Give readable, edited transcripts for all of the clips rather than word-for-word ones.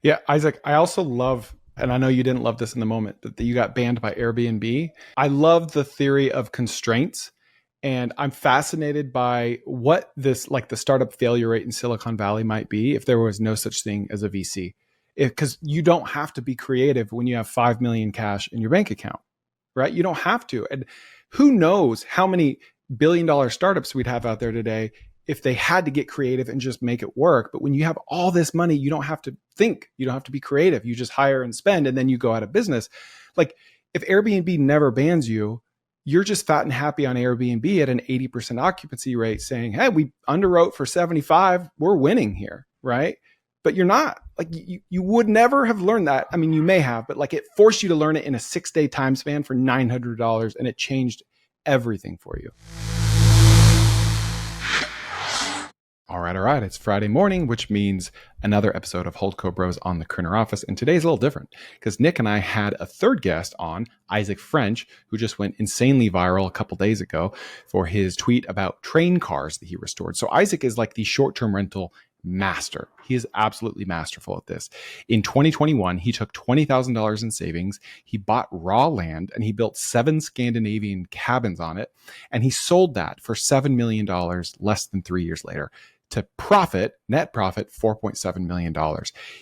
Yeah, Isaac, I also love, and I know you didn't love this in the moment, that you got banned by Airbnb. I love the theory of constraints. And I'm fascinated by what this, like the startup failure rate in Silicon Valley might be if there was no such thing as a VC. Because you don't have to be creative when you have 5 million cash in your bank account, right? You don't have to. And who knows how many billion-dollar startups we'd have out there today if they had to get creative and just make it work. But when you have all this money, you don't have to think, you don't have to be creative. You just hire and spend, and then you go out of business. Like if Airbnb never bans you, you're just fat and happy on Airbnb at an 80% occupancy rate saying, hey, we underwrote for 75, we're winning here, right? But you're not. Like you would never have learned that. I mean, you may have, but like it forced you to learn it in a 6-day time span for $900, and it changed everything for you. All right. It's Friday morning, which means another episode of HoldCo Bros on the Kerner office. And today's a little different because Nick and I had a third guest on, Isaac French, who just went insanely viral a couple days ago for his tweet about train cars that he restored. So Isaac is like the short-term rental master. He is absolutely masterful at this. In 2021, he took $20,000 in savings. He bought raw land and he built 7 Scandinavian cabins on it. And he sold that for $7 million less than 3 years later. To net profit, $4.7 million.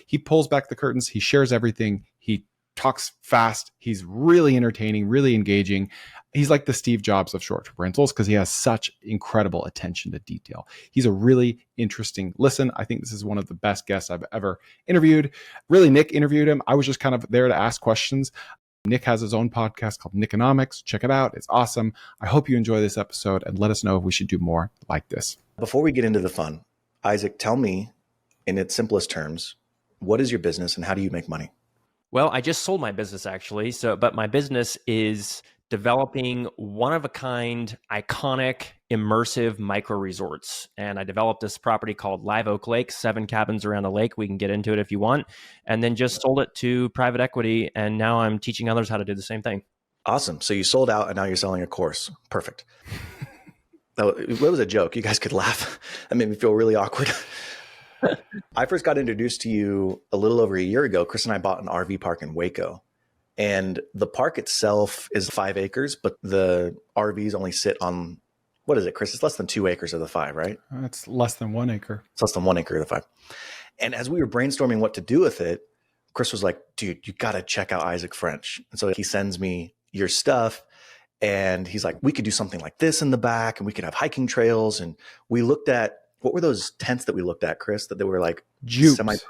He pulls back the curtains. He shares everything. He talks fast. He's really entertaining, really engaging. He's like the Steve Jobs of short-term rentals because he has such incredible attention to detail. He's a really interesting listen. I think this is one of the best guests I've ever interviewed. Really, Nick interviewed him. I was just kind of there to ask questions. Nick has his own podcast called Nickonomics. Check it out. It's awesome. I hope you enjoy this episode and let us know if we should do more like this. Before we get into the fun, Isaac, tell me in its simplest terms, what is your business and how do you make money? Well, I just sold my business actually. But my business is developing one-of-a-kind, iconic, immersive micro resorts. And I developed this property called Live Oak Lake, 7 cabins around the lake. We can get into it if you want. And then just sold it to private equity. And now I'm teaching others how to do the same thing. Awesome. So you sold out and now you're selling a course. Perfect. It was a joke. You guys could laugh. That made me feel really awkward. I first got introduced to you a little over a year ago. Chris and I bought an RV park in Waco. And the park itself is 5 acres, but the RVs only sit on, what is it, Chris? It's less than 2 acres of the 5, right? It's less than 1 acre. It's less than 1 acre of the 5. And as we were brainstorming what to do with it, Chris was like, dude, you got to check out Isaac French. And so he sends me your stuff. And he's like, we could do something like this in the back and we could have hiking trails. And we looked at, what were those tents that we looked at, Chris, that they were like jupes.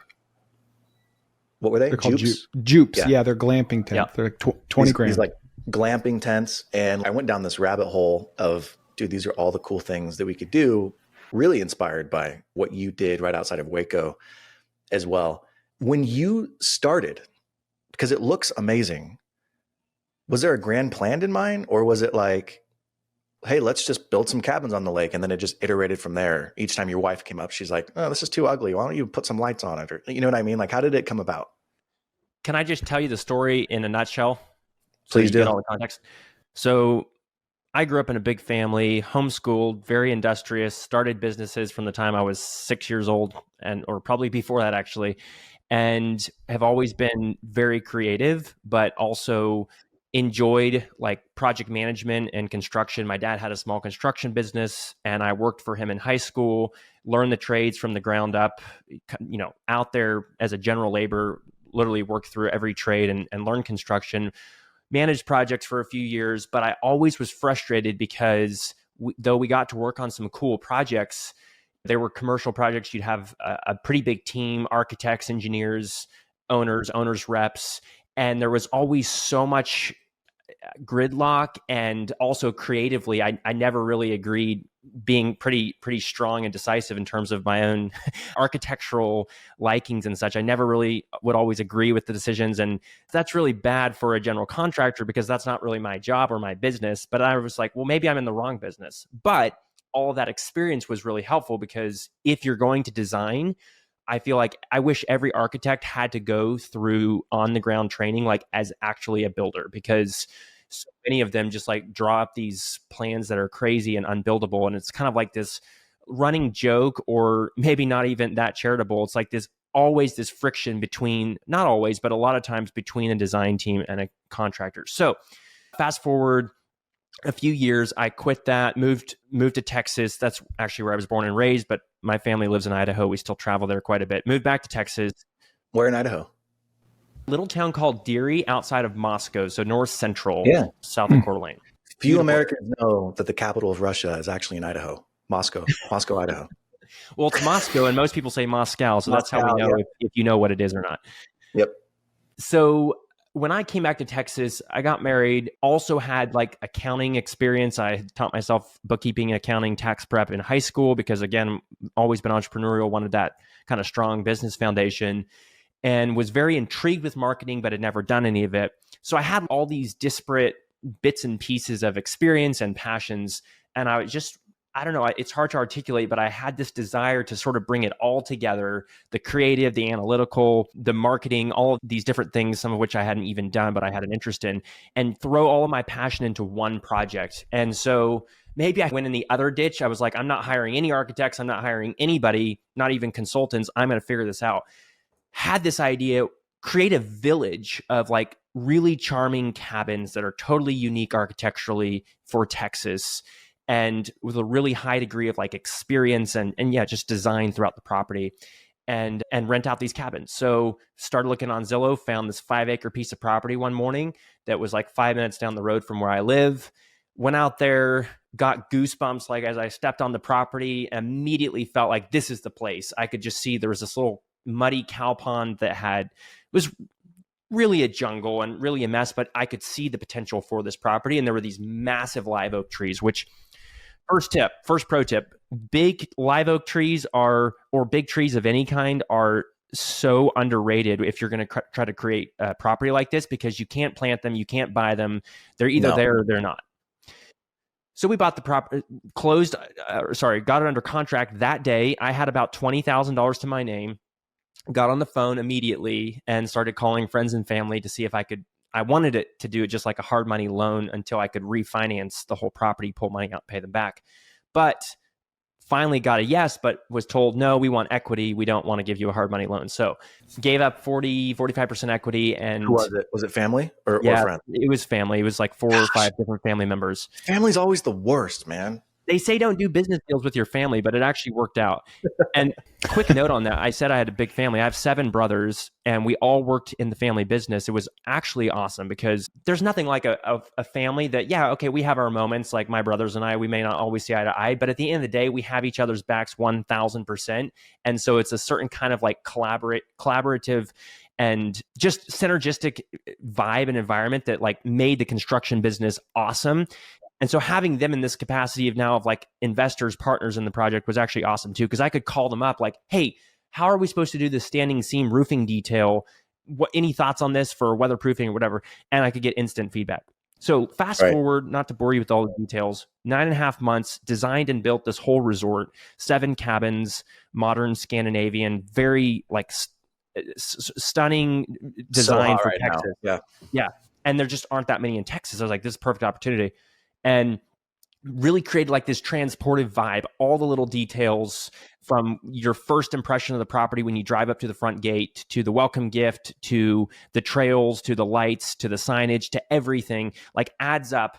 What were they? They're called jupes. Yeah, they're glamping tents. Yeah. They're like 20 grand. These like glamping tents. And I went down this rabbit hole of, dude, these are all the cool things that we could do. Really inspired by what you did right outside of Waco as well. When you started, because it looks amazing, was there a grand plan in mind? Or was it like, hey, let's just build some cabins on the lake. And then it just iterated from there. Each time your wife came up, she's like, oh, this is too ugly. Why don't you put some lights on it? Or, you know what I mean? Like, how did it come about? Can I just tell you the story in a nutshell? Please do. Get all the context. So I grew up in a big family, homeschooled, very industrious, started businesses from the time I was 6 years old or probably before that actually, and have always been very creative, but also enjoyed like project management and construction. My dad had a small construction business and I worked for him in high school, learned the trades from the ground up, out there as a general labor, literally worked through every trade and learned construction, managed projects for a few years. But I always was frustrated because though we got to work on some cool projects, there were commercial projects. You'd have a pretty big team, architects, engineers, owners, reps. And there was always so much gridlock, and also creatively, I never really agreed, being pretty strong and decisive in terms of my own architectural likings and such. I never really would always agree with the decisions. And that's really bad for a general contractor because that's not really my job or my business. But I was like, well, maybe I'm in the wrong business. But all of that experience was really helpful because if you're going to design, I feel like I wish every architect had to go through on the ground training, like as actually a builder, because so many of them just like draw up these plans that are crazy and unbuildable. And it's kind of like this running joke, or maybe not even that charitable. It's like this always this friction between, not always, but a lot of times between a design team and a contractor. So fast forward a few years, I quit that, moved to Texas. That's actually where I was born and raised, but my family lives in Idaho. We still travel there quite a bit. Moved back to Texas. Where in Idaho? Little town called Deary outside of Moscow, so north central, south of Coeur d'Alene. Few Americans know that the capital of Russia is actually in Idaho, Moscow, Idaho. Well, it's Moscow, and most people say Moscow, so that's how we know if you know what it is or not. Yep. So when I came back to Texas, I got married, also had like accounting experience. I had taught myself bookkeeping, accounting, tax prep in high school because, again, always been entrepreneurial, wanted that kind of strong business foundation, and was very intrigued with marketing, but had never done any of it. So I had all these disparate bits and pieces of experience and passions. And I don't know, it's hard to articulate, but I had this desire to sort of bring it all together, the creative, the analytical, the marketing, all of these different things, some of which I hadn't even done, but I had an interest in, and throw all of my passion into one project. And so maybe I went in the other ditch. I was like, I'm not hiring any architects. I'm not hiring anybody, not even consultants. I'm going to figure this out. Had this idea, create a village of like really charming cabins that are totally unique architecturally for Texas, and with a really high degree of like experience and just design throughout the property, and rent out these cabins. So started looking on Zillow, found this 5-acre piece of property one morning that was like 5 minutes down the road from where I live. Went out there, got goosebumps like as I stepped on the property, immediately felt like this is the place. I could just see there was this little muddy cow pond that was really a jungle and really a mess, but I could see the potential for this property. And there were these massive live oak trees, which first pro tip, big live oak trees or big trees of any kind are so underrated if you're going to try to create a property like this, because you can't plant them, you can't buy them. They're either there or they're not. So we bought the property, got it under contract that day. I had about $20,000 to my name, got on the phone immediately and started calling friends and family to see if I wanted it to do it just like a hard money loan until I could refinance the whole property, pull money out, pay them back. But finally got a yes, but was told, no, we want equity. We don't want to give you a hard money loan. So gave up 45% equity. And who was it? Was it family or friends? It was family. It was like 4 or 5 different family members. Family's always the worst, man. They say don't do business deals with your family, but it actually worked out. And quick note on that, I said I had a big family. I have 7 brothers, and we all worked in the family business. It was actually awesome because there's nothing like a family that, we have our moments, like my brothers and I, we may not always see eye to eye, but at the end of the day, we have each other's backs 1,000%. And so it's a certain kind of like collaborative and just synergistic vibe and environment that like made the construction business awesome. And so having them in this capacity of like investors, partners in the project was actually awesome too, because I could call them up like, hey, how are we supposed to do the standing seam roofing detail? Any thoughts on this for weatherproofing or whatever? And I could get instant feedback. So fast forward, not to bore you with all the details, 9.5 months, designed and built this whole resort, 7 cabins, modern Scandinavian, very like stunning design for Texas. Now. Yeah. And there just aren't that many in Texas. I was like, this is a perfect opportunity. And really created like this transportive vibe, all the little details from your first impression of the property when you drive up to the front gate, to the welcome gift, to the trails, to the lights, to the signage, to everything, like adds up.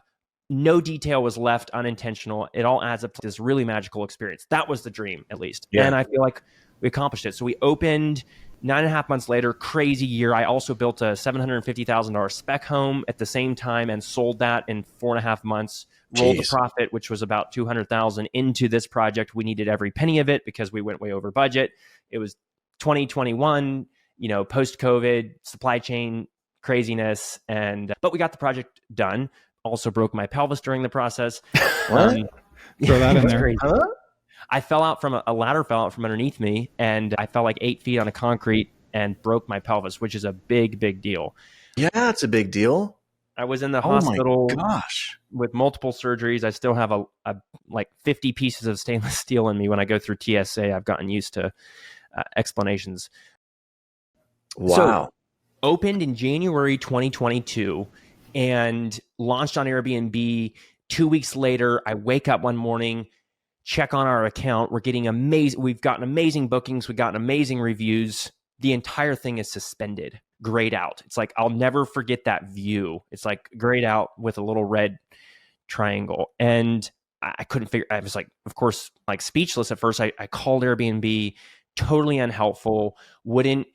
No detail was left unintentional. It all adds up to this really magical experience. That was the dream, at least. Yeah. And I feel like we accomplished it. So we opened 9.5 months later, crazy year. I also built a $750,000 spec home at the same time and sold that in 4.5 months. Rolled the profit, which was about $200,000 into this project. We needed every penny of it because we went way over budget. It was 2021, post-COVID, supply chain craziness, but we got the project done. Also broke my pelvis during the process. Throw that in there. Huh? I fell out from a ladder fell out from underneath me, and I fell like 8 feet on a concrete and broke my pelvis, which is a big, big deal. Yeah, it's a big deal. I was in the hospital gosh. with multiple surgeries. I still have a like 50 pieces of stainless steel in me when I go through TSA. I've gotten used to explanations. Wow. So, opened in January 2022 and launched on Airbnb. 2 weeks later, I wake up one morning, check on our account. We've gotten amazing bookings. We've gotten amazing reviews. the entire thing is suspended, grayed out. It's like, I'll never forget that view. It's like grayed out with a little red triangle. And I couldn't figure, I was like, of course, like speechless at first. I called Airbnb, totally unhelpful, wouldn't,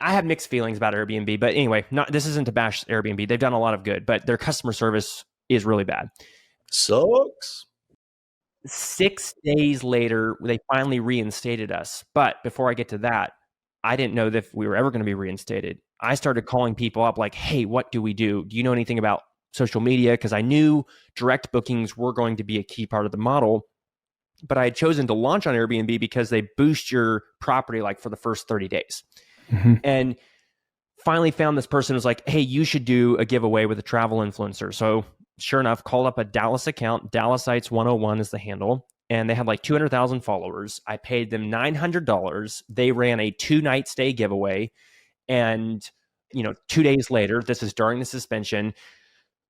I have mixed feelings about Airbnb, but anyway, this isn't to bash Airbnb. They've done a lot of good, but their customer service is really bad. Sucks. 6 days later, they finally reinstated us. But before I get to that, I didn't know that we were ever going to be reinstated. I started calling people up like, hey, what do we do? Do you know anything about social media? Because I knew direct bookings were going to be a key part of the model. But I had chosen to launch on Airbnb because they boost your property like for the first 30 days. Mm-hmm. And finally found this person who was like, hey, you should do a giveaway with a travel influencer. So sure enough, called up a Dallas account. Dallasites 101 is the handle. And they had like 200,000 followers. I paid them $900. They ran a 2-night stay giveaway. And, 2 days later, this is during the suspension,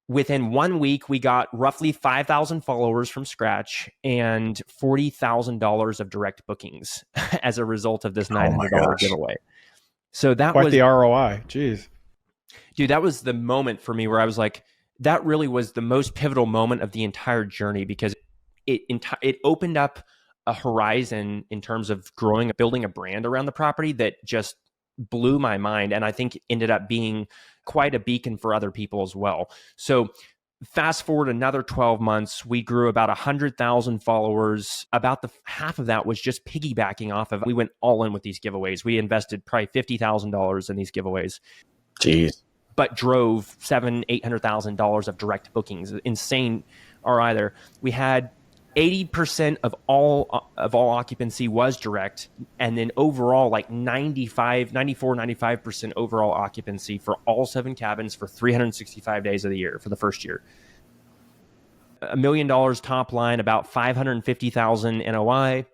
within 1 week, we got roughly 5,000 followers from scratch and $40,000 of direct bookings as a result of this $900 giveaway. So that quite was the ROI. Jeez. Dude, that was the moment for me where I was like, that really was the most pivotal moment of the entire journey, because it opened up a horizon in terms of building a brand around the property that just blew my mind. And I think ended up being quite a beacon for other people as well. So fast forward another 12 months, we grew about 100,000 followers. About half of that was just piggybacking off of, we went all in with these giveaways. We invested probably $50,000 in these giveaways. Jeez. But drove $700,000-$800,000 of direct bookings. Insane ROI there. We had 80% of all occupancy was direct, and then overall like 95% overall occupancy for all 7 cabins for 365 days of the year for the first year. $1 million top line, about $550,000 NOI.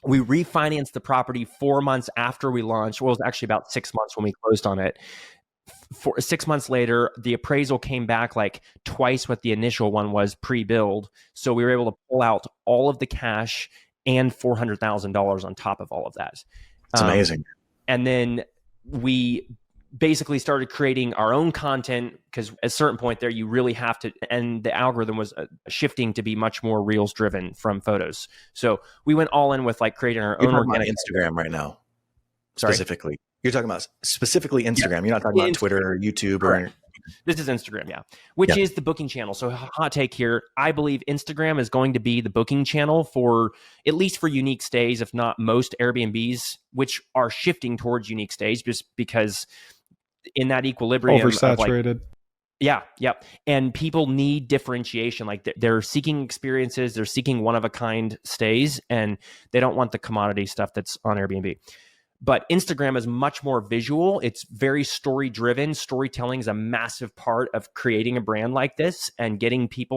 We refinanced the property 4 months after we launched. Well, it was actually about 6 months when we closed on it. 6 months later, the appraisal came back like twice what the initial one was pre-build. So we were able to pull out all of the cash and $400,000 on top of all of that. It's amazing. And then we basically started creating our own content, because at a certain point there, you really have to, and the algorithm was shifting to be much more reels driven from photos. So we went all in with like creating our own organic Instagram right now. Sorry? Specifically. You're talking about specifically Instagram. Yeah. You're not talking about Twitter or YouTube or... This is Instagram, yeah. Which is the booking channel. So hot take here. I believe Instagram is going to be the booking channel for, at least for unique stays, if not most Airbnbs, which are shifting towards unique stays just because in that equilibrium. Oversaturated. Yeah. And people need differentiation. Like they're seeking experiences. They're seeking one-of-a-kind stays, and they don't want the commodity stuff that's on Airbnb. But Instagram is much more visual. It's very story-driven. Storytelling is a massive part of creating a brand like this and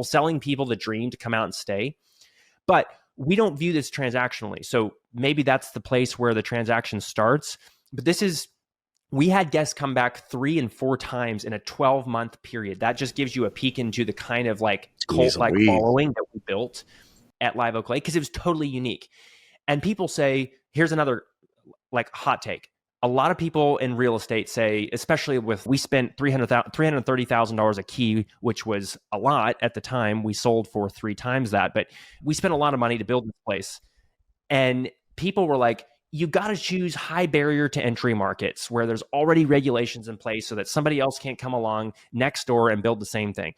selling people the dream to come out and stay. But we don't view this transactionally. So maybe that's the place where the transaction starts. But we had guests come back 3 and 4 times in a 12-month period. That just gives you a peek into the kind of like cult-like following that we built at Live Oak Lake, because it was totally unique. And people say, here's another like hot take. A lot of people in real estate say, especially we spent $330,000 a key, which was a lot at the time. We sold for 3 times that, but we spent a lot of money to build this place. And people were like, you got to choose high barrier to entry markets where there's already regulations in place so that somebody else can't come along next door and build the same thing.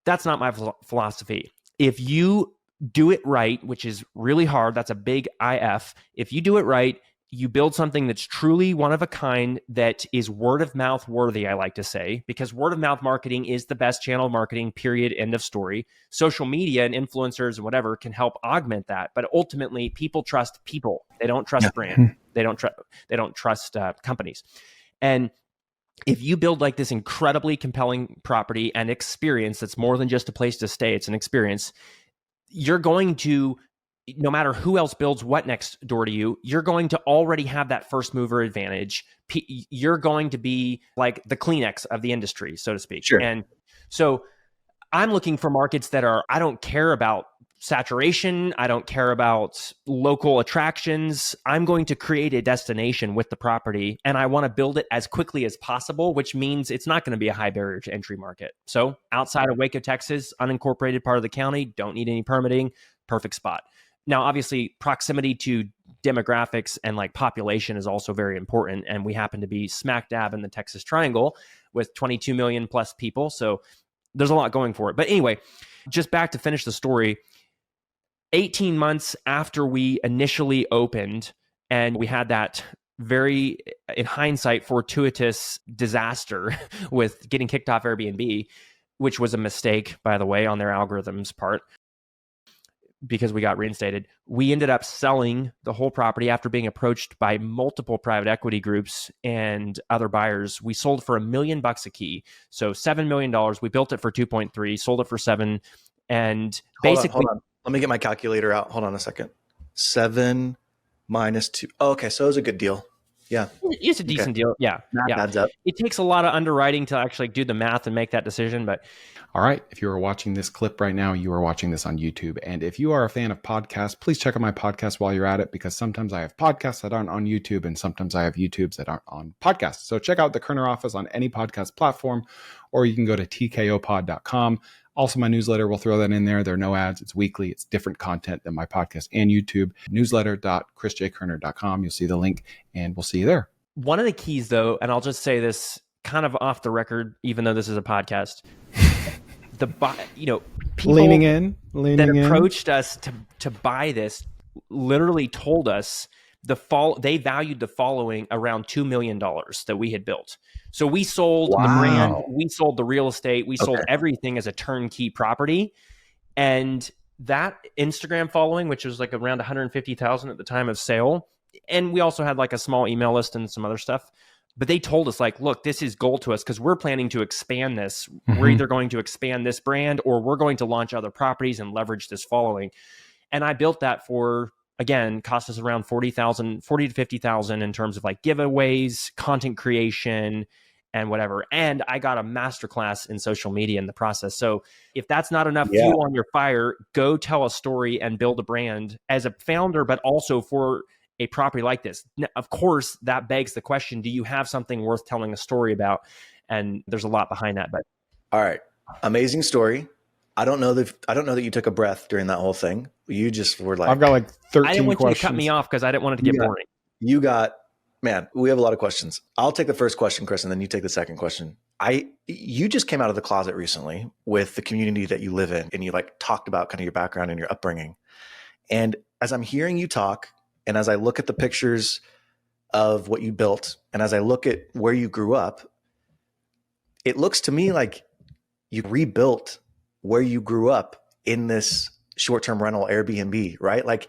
That's not my philosophy. If you do it right, which is really hard, that's a big IF. If you do it right, you build something that's truly one of a kind, that is word of mouth worthy, I like to say, because word of mouth marketing is the best channel of marketing, period, end of story. Social media and influencers and whatever can help augment that. But ultimately, people trust people. They don't trust brand. They don't trust companies. And if you build like this incredibly compelling property and experience that's more than just a place to stay, it's an experience, you're going to, no matter who else builds what next door to you, you're going to already have that first mover advantage. You're going to be like the Kleenex of the industry, so to speak. Sure. And so I'm looking for markets that I don't care about saturation. I don't care about local attractions. I'm going to create a destination with the property, and I want to build it as quickly as possible, which means it's not going to be a high barrier to entry market. So outside of Waco, Texas, unincorporated part of the county, don't need any permitting, perfect spot. Now, obviously, proximity to demographics and like population is also very important. And we happen to be smack dab in the Texas Triangle with 22 million plus people. So there's a lot going for it. But anyway, just back to finish the story, 18 months after we initially opened and we had that very, in hindsight, fortuitous disaster with getting kicked off Airbnb, which was a mistake, by the way, on their algorithms' part, because we got reinstated, we ended up selling the whole property after being approached by multiple private equity groups and other buyers. We sold for $1 million a key. So $7 million. We built it for 2.3, sold it for 7. And basically, hold on. Let me get my calculator out. Hold on a second. 7 minus 2. Oh, okay. So it was a good deal. Yeah. It's a decent deal. Yeah. Math adds up. It takes a lot of underwriting to actually do the math and make that decision. But all right, if you are watching this clip right now, you are watching this on YouTube. And if you are a fan of podcasts, please check out my podcast while you're at it, because sometimes I have podcasts that aren't on YouTube and sometimes I have YouTubes that aren't on podcasts. So check out the Kerner Office on any podcast platform, or you can go to tkopod.com. Also, my newsletter, we'll throw that in there. There are no ads. It's weekly. It's different content than my podcast and YouTube. Newsletter.chrisjkerner.com. You'll see the link and we'll see you there. One of the keys, though, and I'll just say this kind of off the record, even though this is a podcast, people leaning in approached us to buy this literally told us they valued the following around $2 million that we had built. So we sold the brand, we sold the real estate, we sold everything as a turnkey property. And that Instagram following, which was like around 150,000 at the time of sale, and we also had like a small email list and some other stuff. But they told us, like, look, this is gold to us because we're planning to expand this. Mm-hmm. We're either going to expand this brand or we're going to launch other properties and leverage this following. And I built that for, again, cost us around $40,000 to $50,000 in terms of like giveaways, content creation, and whatever. And I got a masterclass in social media in the process. So if that's not enough fuel on your fire, go tell a story and build a brand as a founder, but also for a property like this. Now, of course, that begs the question, do you have something worth telling a story about? And there's a lot behind that. But all right. Amazing story. I don't know that you took a breath during that whole thing. You just were like, I've got like 13 questions. I didn't want you to cut me off because I didn't want it to get boring. Man, we have a lot of questions. I'll take the first question, Chris, and then you take the second question. You just came out of the closet recently with the community that you live in, and you like talked about kind of your background and your upbringing. And as I'm hearing you talk, and as I look at the pictures of what you built, and as I look at where you grew up, it looks to me like you rebuilt where you grew up in this short-term rental Airbnb, right? Like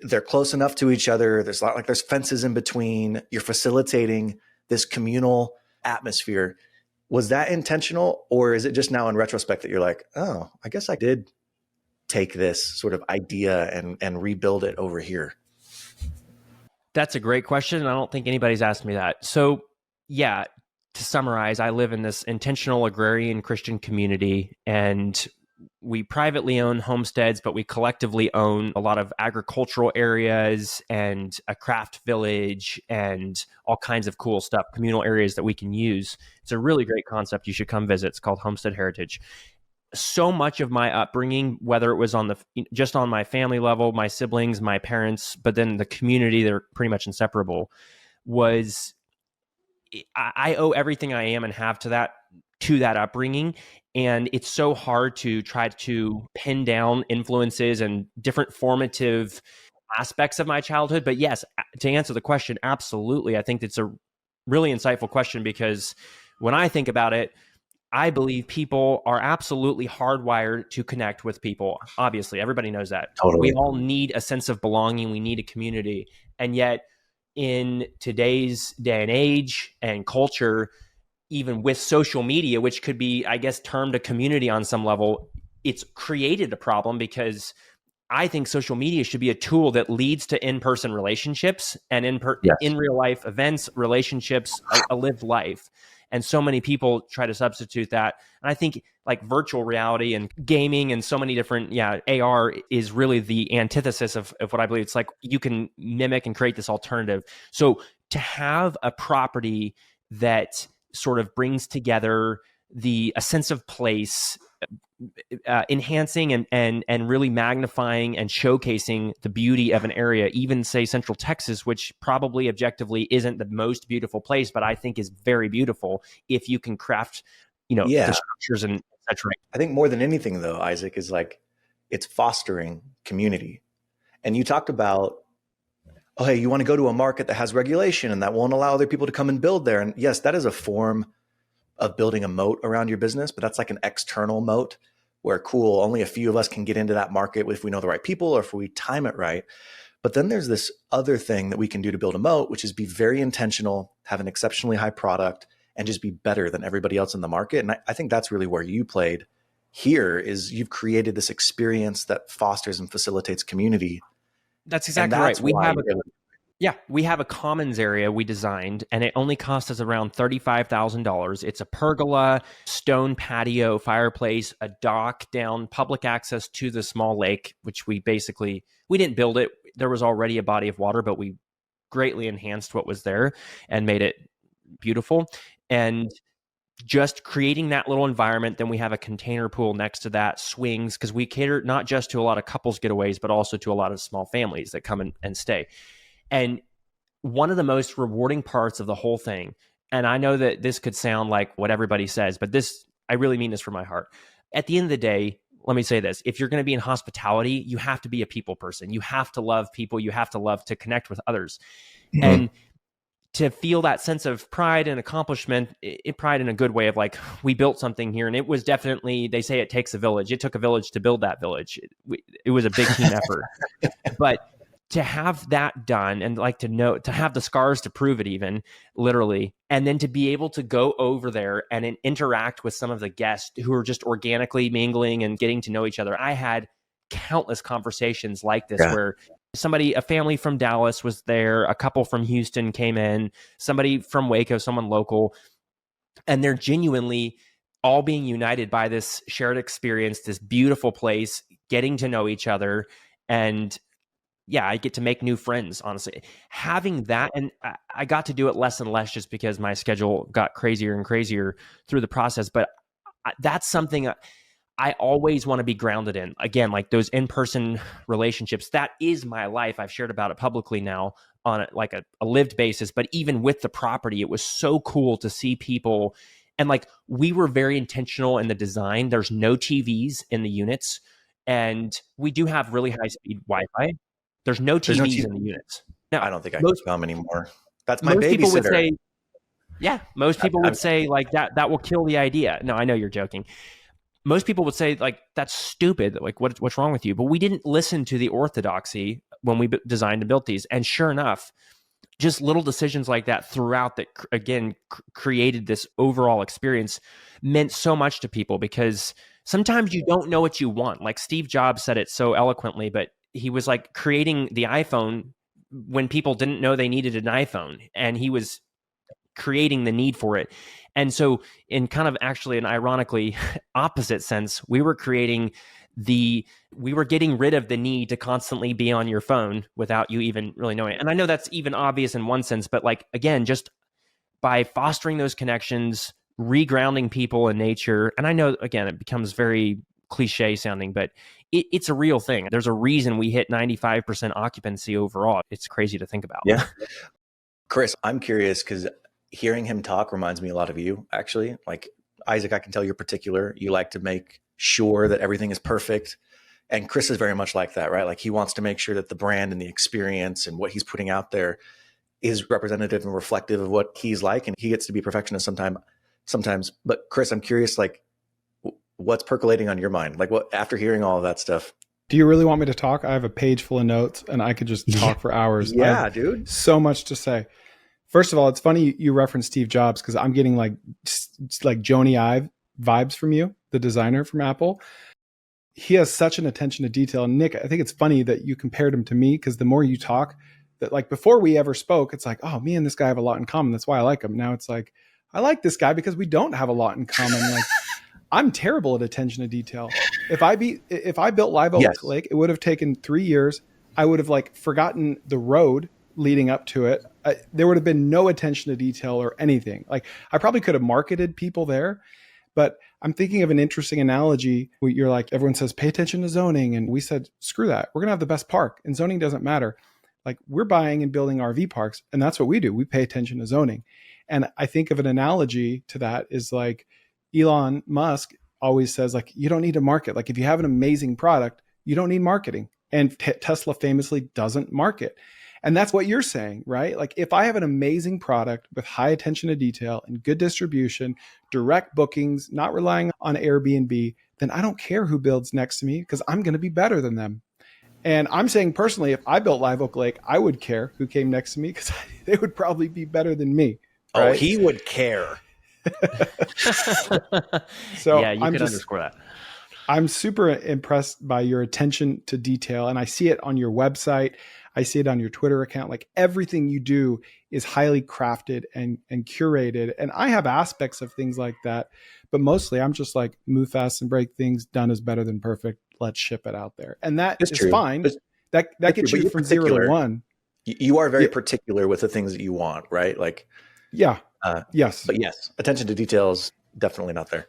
they're close enough to each other. There's not like there's fences in between. You're facilitating this communal atmosphere. Was that intentional, or is it just now in retrospect that you're like, oh, I guess I did take this sort of idea and rebuild it over here? That's a great question. And I don't think anybody's asked me that. So yeah, to summarize, I live in this intentional agrarian Christian community, and we privately own homesteads, but we collectively own a lot of agricultural areas and a craft village and all kinds of cool stuff, communal areas that we can use. It's a really great concept. You should come visit. It's called Homestead Heritage. So much of my upbringing, whether it was just on my family level, my siblings, my parents, but then the community, they're pretty much inseparable, was I owe everything I am and have to that upbringing. And it's so hard to try to pin down influences and different formative aspects of my childhood. But yes, to answer the question, absolutely. I think it's a really insightful question, because when I think about it, I believe people are absolutely hardwired to connect with people. Obviously, everybody knows that. Totally. We all need a sense of belonging. We need a community. And yet in today's day and age and culture, even with social media, which could be, I guess, termed a community on some level, it's created a problem, because I think social media should be a tool that leads to in-person relationships and in real life events, relationships, a lived life. And so many people try to substitute that. And I think like virtual reality and gaming and so many different, AR is really the antithesis of what I believe. It's like you can mimic and create this alternative. So to have a property that sort of brings together a sense of place, enhancing and really magnifying and showcasing the beauty of an area, even say Central Texas, which probably objectively isn't the most beautiful place, but I think is very beautiful if you can craft, the structures and etc. I think more than anything though, Isaac, is like it's fostering community. And you talked about, oh, hey, you want to go to a market that has regulation and that won't allow other people to come and build there. And yes, that is a form of building a moat around your business, but that's like an external moat where only a few of us can get into that market if we know the right people or if we time it right. But then there's this other thing that we can do to build a moat, which is be very intentional, have an exceptionally high product, and just be better than everybody else in the market. And I think that's really where you played here, is you've created this experience that fosters and facilitates community. That's exactly right. We have a commons area we designed, and it only cost us around $35,000. It's a pergola, stone patio, fireplace, a dock down, public access to the small lake, which we didn't build it. There was already a body of water, but we greatly enhanced what was there and made it beautiful. And just creating that little environment. Then we have a container pool next to that, swings, because we cater not just to a lot of couples getaways, but also to a lot of small families that come and stay. And one of the most rewarding parts of the whole thing, and I know that this could sound like what everybody says, but I really mean this from my heart. At the end of the day, let me say this. If you're going to be in hospitality, you have to be a people person. You have to love people. You have to love to connect with others. Mm-hmm. And to feel that sense of pride and accomplishment, pride in a good way of like, we built something here. And it was definitely, they say it takes a village. It took a village to build that village. It was a big team effort. But to have that done and like to have the scars to prove it, even literally, and then to be able to go over there and interact with some of the guests who are just organically mingling and getting to know each other. I had countless conversations like this where a family from Dallas was there, a couple from Houston came in, somebody from Waco, someone local, and they're genuinely all being united by this shared experience, this beautiful place, getting to know each other. And I get to make new friends, honestly. Having that, and I got to do it less and less just because my schedule got crazier and crazier through the process. But that's something I always want to be grounded in. Again, like those in-person relationships, that is my life. I've shared about it publicly now on a lived basis. But even with the property, it was so cool to see people. And like, we were very intentional in the design. There's no TVs in the units. And we do have really high-speed Wi-Fi. There's no TVs in the units. Now, I don't think I can come anymore. That's my babysitter. Most people would say like that will kill the idea. No, I know you're joking. Most people would say like, that's stupid. Like what's wrong with you? But we didn't listen to the orthodoxy when we designed and built these. And sure enough, just little decisions like that throughout that, again, created this overall experience meant so much to people, because sometimes you don't know what you want. Like Steve Jobs said it so eloquently, but he was like creating the iPhone when people didn't know they needed an iPhone, and he was creating the need for it. And so in kind of actually an ironically opposite sense, we were getting rid of the need to constantly be on your phone without you even really knowing it. And I know that's even obvious in one sense, but like, again, just by fostering those connections, regrounding people in nature. And I know, again, it becomes very cliche sounding, but it's a real thing. There's a reason we hit 95% occupancy overall. It's crazy to think about. Yeah. Chris, I'm curious because hearing him talk reminds me a lot of you, actually. Like, Isaac, I can tell you're particular. You like to make sure that everything is perfect. And Chris is very much like that, right? Like, he wants to make sure that the brand and the experience and what he's putting out there is representative and reflective of what he's like. And he gets to be a perfectionist sometimes. But Chris, I'm curious, like, what's percolating on your mind? Like, what, after hearing all of that stuff? Do you really want me to talk? I have a page full of notes and I could just talk for hours. Yeah, dude. So much to say. First of all, it's funny you referenced Steve Jobs, because I'm getting like Joni Ive vibes from you, the designer from Apple. He has such an attention to detail. And Nick, I think it's funny that you compared him to me, because the more you talk, that like before we ever spoke, it's like, oh, me and this guy have a lot in common. That's why I like him. Now it's like, I like this guy because we don't have a lot in common. Like, I'm terrible at attention to detail. If I built Live Oak Yes. Lake, it would have taken 3 years. I would have like forgotten the road leading up to it. There would have been no attention to detail or anything. Like, I probably could have marketed people there, but I'm thinking of an interesting analogy where you're like, everyone says, pay attention to zoning. And we said, screw that. We're going to have the best park and zoning doesn't matter. Like, we're buying and building RV parks. And that's what we do. We pay attention to zoning. And I think of an analogy to that is like Elon Musk always says, like, you don't need to market. Like, if you have an amazing product, you don't need marketing. And Tesla famously doesn't market. And that's what you're saying, right? Like, if I have an amazing product with high attention to detail and good distribution, direct bookings, not relying on Airbnb, then I don't care who builds next to me because I'm going to be better than them. And I'm saying personally, if I built Live Oak Lake, I would care who came next to me because they would probably be better than me. Right? Oh, he would care. So yeah, you could underscore that. I'm super impressed by your attention to detail. And I see it on your website. I see it on your Twitter account. Like, everything you do is highly crafted and curated. And I have aspects of things like that, but mostly I'm just like, move fast and break things. Done is better than perfect. Let's ship it out there. And that is fine. That gets you from 0 to 1. You are very particular with the things that you want, right? Like, yes. But yes, attention to detail is definitely not there.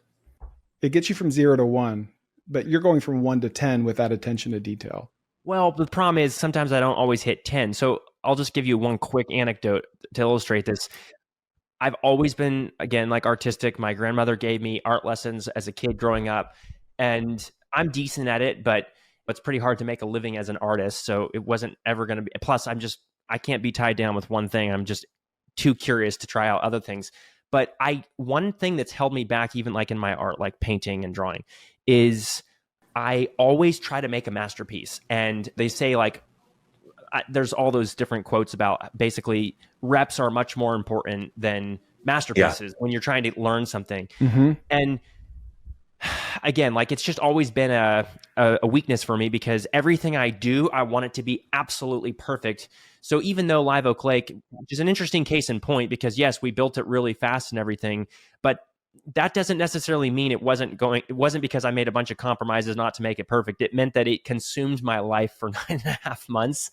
It gets you from 0 to 1, but you're going from 1 to 10 with that attention to detail. Well, the problem is sometimes I don't always hit 10. So I'll just give you one quick anecdote to illustrate this. I've always been, again, like artistic. My grandmother gave me art lessons as a kid growing up, and I'm decent at it, but it's pretty hard to make a living as an artist. So it wasn't ever going to be. Plus, I can't be tied down with one thing. I'm just too curious to try out other things. But one thing that's held me back, even like in my art, like painting and drawing, is I always try to make a masterpiece. And they say, like, there's all those different quotes about basically reps are much more important than masterpieces when you're trying to learn something. Mm-hmm. And again, like, it's just always been a weakness for me because everything I do, I want it to be absolutely perfect. So even though Live Oak Lake, which is an interesting case in point, because yes, we built it really fast and everything, but that doesn't necessarily mean it wasn't because I made a bunch of compromises not to make it perfect. It meant that it consumed my life for 9.5 months.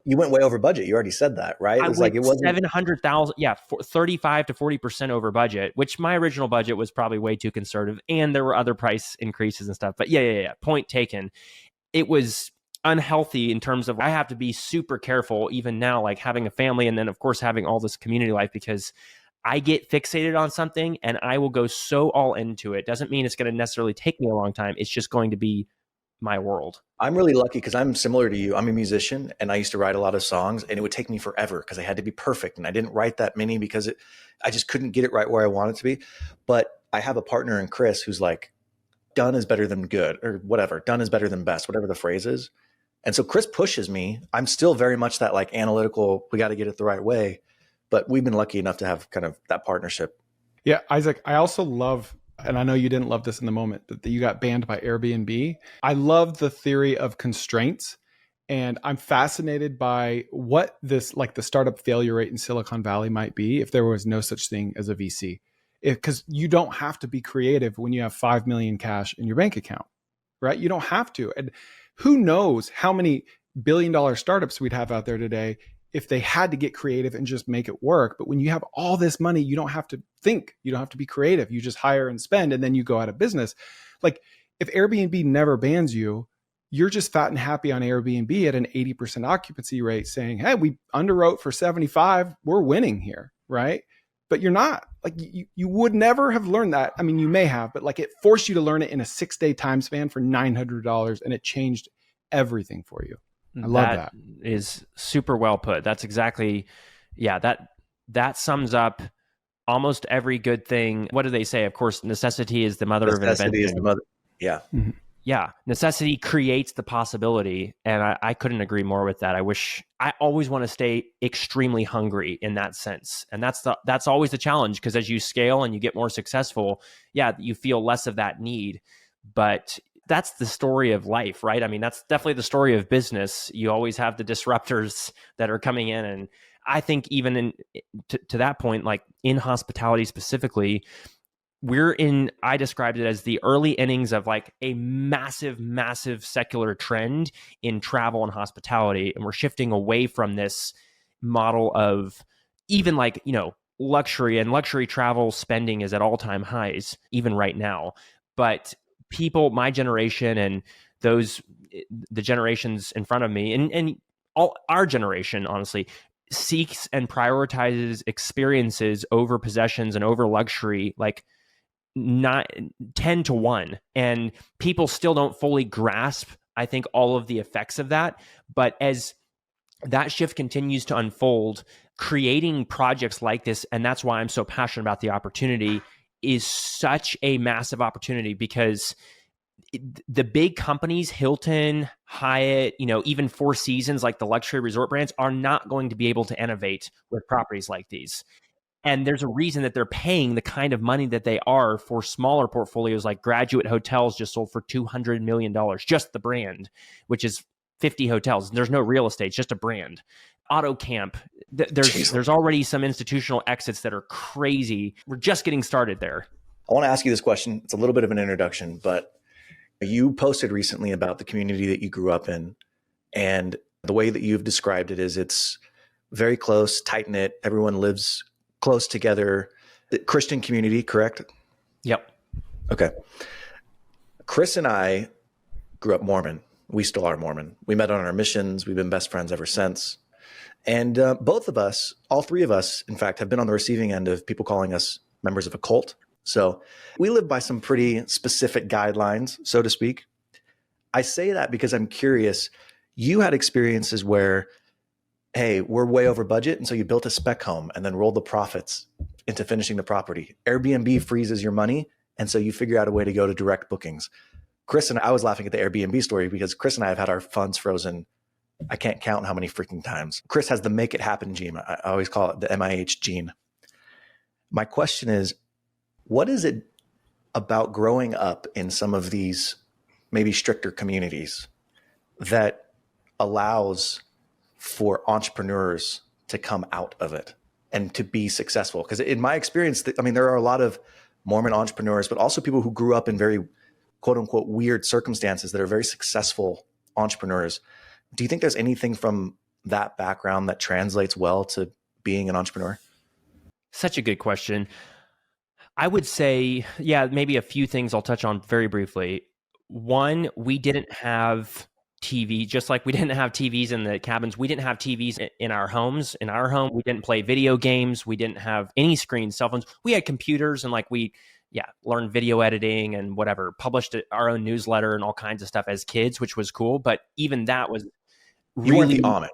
You went way over budget. You already said that, right? It was 700,000. Yeah, 35 to 40% over budget, which my original budget was probably way too conservative. And there were other price increases and stuff. But yeah. Point taken. It was unhealthy in terms of I have to be super careful even now, like having a family and then of course having all this community life, because I get fixated on something and I will go so all into it. Doesn't mean it's going to necessarily take me a long time. It's just going to be my world. I'm really lucky because I'm similar to you. I'm a musician and I used to write a lot of songs and it would take me forever because I had to be perfect. And I didn't write that many because I just couldn't get it right where I wanted it to be. But I have a partner in Chris who's like, done is better than good or whatever. Done is better than best, whatever the phrase is. And so Chris pushes me. I'm still very much that like analytical, we got to get it the right way. But we've been lucky enough to have kind of that partnership. Yeah, Isaac, I also love, and I know you didn't love this in the moment, that you got banned by Airbnb. I love the theory of constraints. And I'm fascinated by what this, like the startup failure rate in Silicon Valley might be if there was no such thing as a VC. Because you don't have to be creative when you have 5 million cash in your bank account, right? You don't have to. And who knows how many billion-dollar startups we'd have out there today if they had to get creative and just make it work. But when you have all this money, you don't have to think, you don't have to be creative. You just hire and spend, and then you go out of business. Like, if Airbnb never bans you, you're just fat and happy on Airbnb at an 80% occupancy rate saying, hey, we underwrote for 75, we're winning here, right? But you're not. Like, you would never have learned that. I mean, you may have, but like, it forced you to learn it in a 6-day time span for $900, and it changed everything for you. I love that. That is super well put. That's exactly, that sums up almost every good thing. What do they say? Of course, necessity is the mother of invention. Necessity is the mother. Yeah. Mm-hmm. Yeah. Necessity creates the possibility. And I couldn't agree more with that. I always want to stay extremely hungry in that sense. And that's always the challenge, because as you scale and you get more successful, you feel less of that need. But that's the story of life, right? I mean, that's definitely the story of business. You always have the disruptors that are coming in. And I think even to that point, like in hospitality specifically, I described it as the early innings of like a massive, massive secular trend in travel and hospitality. And we're shifting away from this model of even like, luxury, and luxury travel spending is at all-time highs, even right now. But people, my generation and the generations in front of me and all our generation, honestly, seeks and prioritizes experiences over possessions and over luxury, like not 10 to 1. And people still don't fully grasp, I think, all of the effects of that. But as that shift continues to unfold, creating projects like this, and that's why I'm so passionate about the opportunity, is such a massive opportunity, because the big companies, Hilton, Hyatt, even Four Seasons, like the luxury resort brands, are not going to be able to innovate with properties like these. And there's a reason that they're paying the kind of money that they are for smaller portfolios. Like Graduate Hotels just sold for $200 million, just the brand, which is 50 hotels. There's no real estate, it's just a brand. AutoCamp, there's already some institutional exits that are crazy. We're just getting started there. I want to ask you this question. It's a little bit of an introduction, but you posted recently about the community that you grew up in, and the way that you've described it is it's very close, tight-knit. Everyone lives close together. Christian community, correct? Yep. Okay. Chris and I grew up Mormon. We still are Mormon. We met on our missions. We've been best friends ever since. And both of us, all three of us, in fact, have been on the receiving end of people calling us members of a cult. So we live by some pretty specific guidelines, so to speak. I say that because I'm curious. You had experiences where, hey, we're way over budget, and so you built a spec home and then rolled the profits into finishing the property. Airbnb freezes your money, and so you figure out a way to go to direct bookings. Chris and I was laughing at the Airbnb story because Chris and I have had our funds frozen. I can't count how many freaking times. Chris has the make it happen gene. I always call it the MIH gene. My question is, what is it about growing up in some of these maybe stricter communities that allows for entrepreneurs to come out of it and to be successful? Because in my experience, there are a lot of Mormon entrepreneurs, but also people who grew up in very quote unquote weird circumstances that are very successful entrepreneurs. Do you think there's anything from that background that translates well to being an entrepreneur? Such a good question. I would say, yeah, maybe a few things I'll touch on very briefly. One, we didn't have TV, just like we didn't have TVs in the cabins. We didn't have TVs in our homes. In our home, we didn't play video games. We didn't have any screens, cell phones. We had computers, and we learned video editing and whatever, published our own newsletter and all kinds of stuff as kids, which was cool. But even that was You weren't the Amish.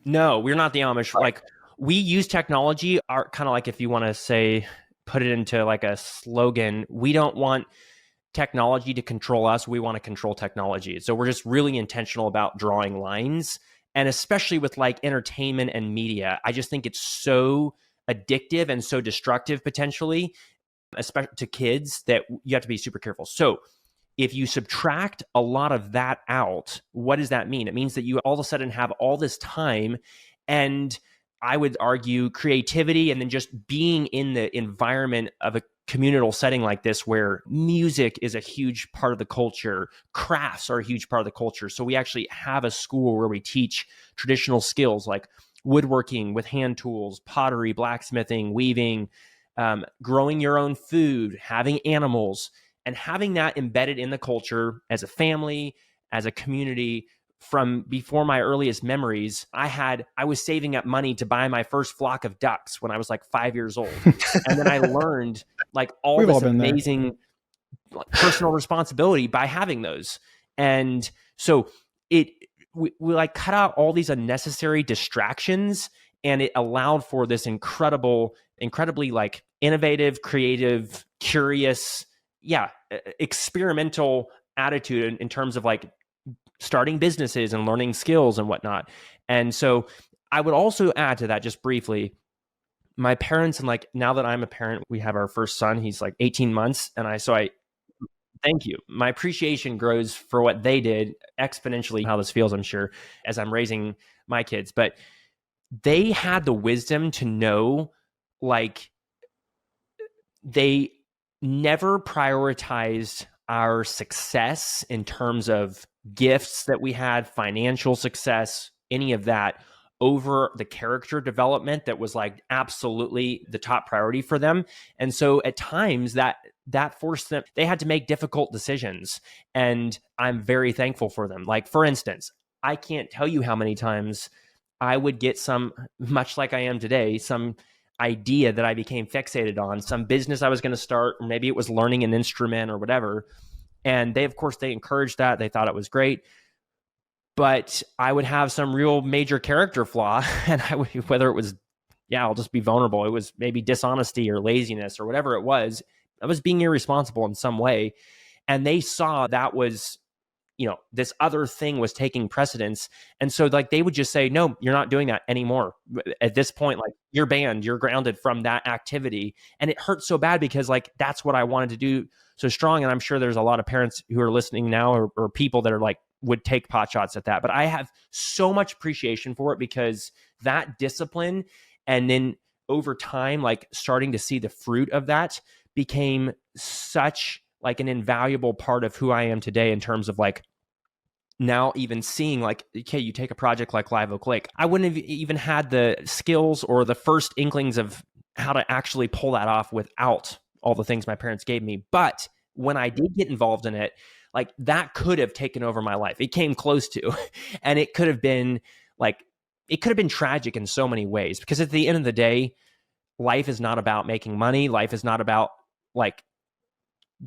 No, we're not the Amish. Right. Like, we use technology, kind of like, if you want to say, put it into like a slogan, we don't want technology to control us. We want to control technology. So we're just really intentional about drawing lines. And especially with like entertainment and media, I just think it's so addictive and so destructive potentially, especially to kids, that you have to be super careful. So if you subtract a lot of that out, what does that mean? It means that you all of a sudden have all this time, and I would argue creativity, and then just being in the environment of a communal setting like this, where music is a huge part of the culture, crafts are a huge part of the culture. So we actually have a school where we teach traditional skills like woodworking with hand tools, pottery, blacksmithing, weaving, growing your own food, having animals, and having that embedded in the culture as a family, as a community. From before my earliest memories, I was saving up money to buy my first flock of ducks when I was like 5 years old. And then I learned like all this amazing personal responsibility by having those. And so we like cut out all these unnecessary distractions, and it allowed for this incredibly like innovative, creative, curious, experimental attitude in terms of like starting businesses and learning skills and whatnot. And so I would also add to that, just briefly, my parents, and like now that I'm a parent, we have our first son, he's like 18 months. And I thank you. My appreciation grows for what they did exponentially, how this feels, I'm sure, as I'm raising my kids. But they had the wisdom to know, like, they never prioritized our success in terms of gifts that we had, financial success, any of that, over the character development that was like absolutely the top priority for them. And so at times that forced them, they had to make difficult decisions. And I'm very thankful for them. Like, for instance, I can't tell you how many times I would get some, much like I am today, some idea that I became fixated on, some business I was going to start, or maybe it was learning an instrument or whatever. And they, of course, they encouraged that. They thought it was great. But I would have some real major character flaw, and I would, whether it was, I'll just be vulnerable. It was maybe dishonesty or laziness or whatever it was. I was being irresponsible in some way. And they saw that was, this other thing was taking precedence. And so like they would just say, no, you're not doing that anymore. At this point, like, you're banned, you're grounded from that activity. And it hurts so bad because like, that's what I wanted to do so strong. And I'm sure there's a lot of parents who are listening now, or people that are like, would take pot shots at that. But I have so much appreciation for it, because that discipline, and then over time, like starting to see the fruit of that, became such like an invaluable part of who I am today, in terms of like, now even seeing like, okay, you take a project like Live Oak Lake, I wouldn't have even had the skills or the first inklings of how to actually pull that off without all the things my parents gave me. But when I did get involved in it, like, that could have taken over my life. It came close to, and it could have been like, it could have been tragic in so many ways, because at the end of the day, life is not about making money. Life is not about like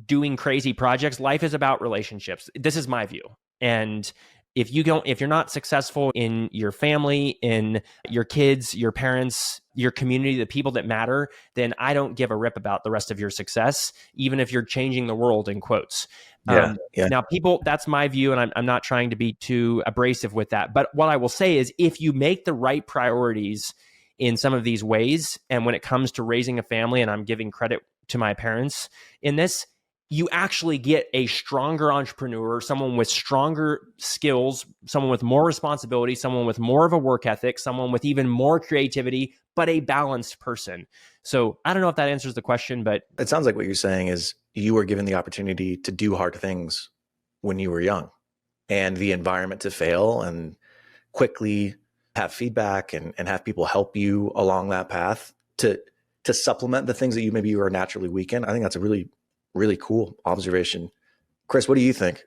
doing crazy projects. Life is about relationships. This is my view. And if you're not successful in your family, in your kids, your parents, your community, the people that matter, then I don't give a rip about the rest of your success, even if you're changing the world, in quotes. Yeah. Now, people, that's my view, and I'm not trying to be too abrasive with that. But what I will say is, if you make the right priorities in some of these ways, and when it comes to raising a family, and I'm giving credit to my parents in this, you actually get a stronger entrepreneur, someone with stronger skills, someone with more responsibility, someone with more of a work ethic, someone with even more creativity, but a balanced person. So I don't know if that answers the question, but it sounds like what you're saying is you were given the opportunity to do hard things when you were young, and the environment to fail and quickly have feedback and have people help you along that path to supplement the things that maybe you are naturally weak in. I think that's a really, really cool observation. Chris, what do you think?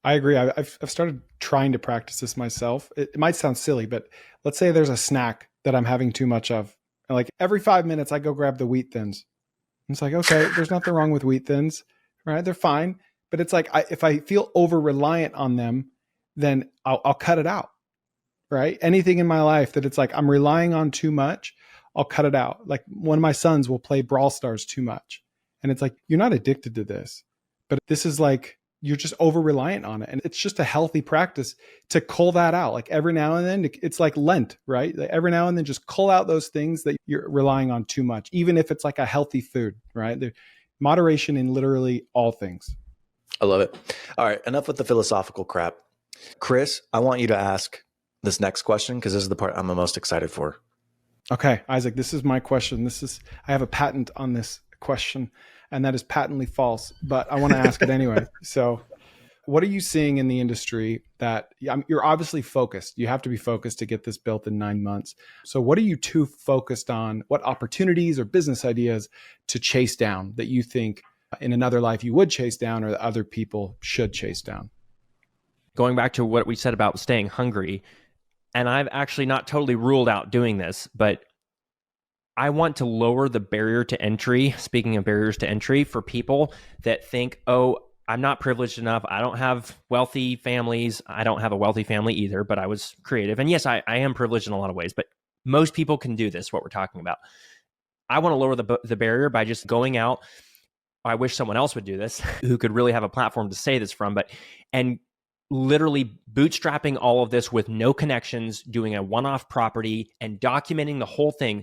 I agree. I've started trying to practice this myself. It might sound silly, but let's say there's a snack that I'm having too much of. And like every 5 minutes, I go grab the Wheat Thins. It's like, okay, there's nothing wrong with Wheat Thins, right? They're fine. But it's like, if I feel over reliant on them, then I'll cut it out, right? Anything in my life that it's like I'm relying on too much, I'll cut it out. Like one of my sons will play Brawl Stars too much. And it's like, you're not addicted to this, but this is like, you're just over reliant on it. And it's just a healthy practice to cull that out. Like every now and then, it's like Lent, right? Like every now and then, just cull out those things that you're relying on too much, even if it's like a healthy food, right? Moderation in literally all things. I love it. All right. Enough with the philosophical crap. Chris, I want you to ask this next question, because this is the part I'm the most excited for. Okay, Isaac, this is my question. I have a patent on this question, and that is patently false, but I want to ask it anyway. So what are you seeing in the industry that you're obviously focused? You have to be focused to get this built in 9 months. So what are you too focused on? What opportunities or business ideas to chase down that you think in another life you would chase down, or that other people should chase down? Going back to what we said about staying hungry, and I've actually not totally ruled out doing this, but I want to lower the barrier to entry. Speaking of barriers to entry, for people that think, oh, I'm not privileged enough. I don't have wealthy families. I don't have a wealthy family either, but I was creative. And yes, I am privileged in a lot of ways, but most people can do this, what we're talking about. I want to lower the barrier by just going out. I wish someone else would do this who could really have a platform to say this from, and literally bootstrapping all of this with no connections, doing a one-off property and documenting the whole thing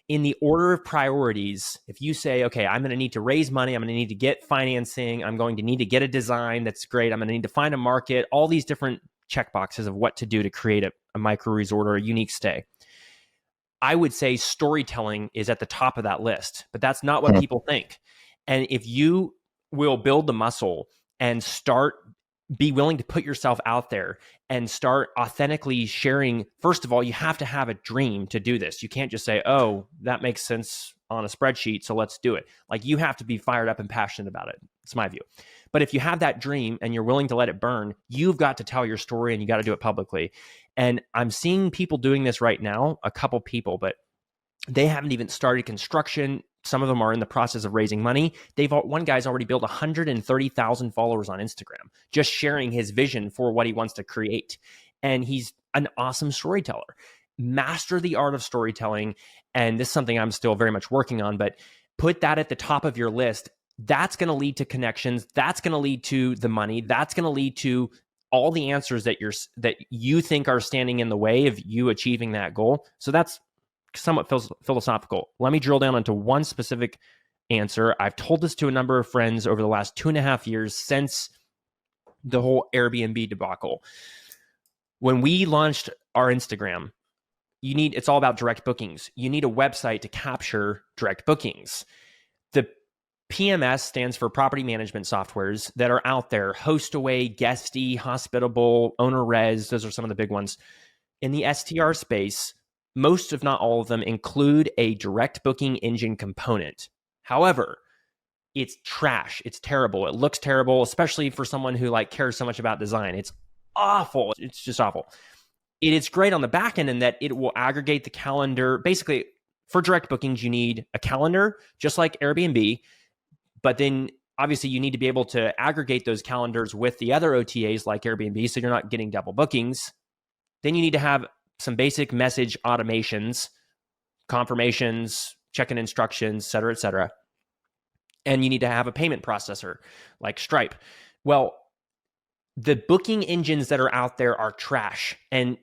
in the order of priorities. If you say, okay, I'm going to need to raise money, I'm going to need to get financing, I'm going to need to get a design that's great, I'm going to need to find a market, all these different checkboxes of what to do to create a micro resort or a unique stay. I would say storytelling is at the top of that list, but that's not what people think. And if you will build the muscle and be willing to put yourself out there and start authentically sharing. First of all, you have to have a dream to do this. You can't just say, oh, that makes sense on a spreadsheet, so let's do it. Like, you have to be fired up and passionate about it. It's my view. But if you have that dream and you're willing to let it burn, you've got to tell your story and you got to do it publicly. And I'm seeing people doing this right now, a couple people, but they haven't even started construction. Some of them are in the process of raising money. One guy's already built 130,000 followers on Instagram, just sharing his vision for what he wants to create. And he's an awesome storyteller. Master the art of storytelling. And this is something I'm still very much working on, but put that at the top of your list. That's going to lead to connections. That's going to lead to the money. That's going to lead to all the answers that you think are standing in the way of you achieving that goal. So that's somewhat philosophical. Let me drill down into one specific answer. I've told this to a number of friends over the last 2.5 years since the whole Airbnb debacle. When we launched our Instagram, it's all about direct bookings. You need a website to capture direct bookings. The PMS stands for property management softwares that are out there: HostAway, Guesty, Hospitable, OwnerRez. Those are some of the big ones. In the STR space, most, if not all of them, include a direct booking engine component. However, it's trash. It's terrible. It looks terrible, especially for someone who cares so much about design. It's awful. It's just awful. It is great on the back end in that it will aggregate the calendar. Basically, for direct bookings, you need a calendar, just like Airbnb. But then obviously you need to be able to aggregate those calendars with the other OTAs like Airbnb, so you're not getting double bookings. Then you need to have some basic message automations, confirmations, check-in instructions, et cetera. And you need to have a payment processor like Stripe. Well, the booking engines that are out there are trash. And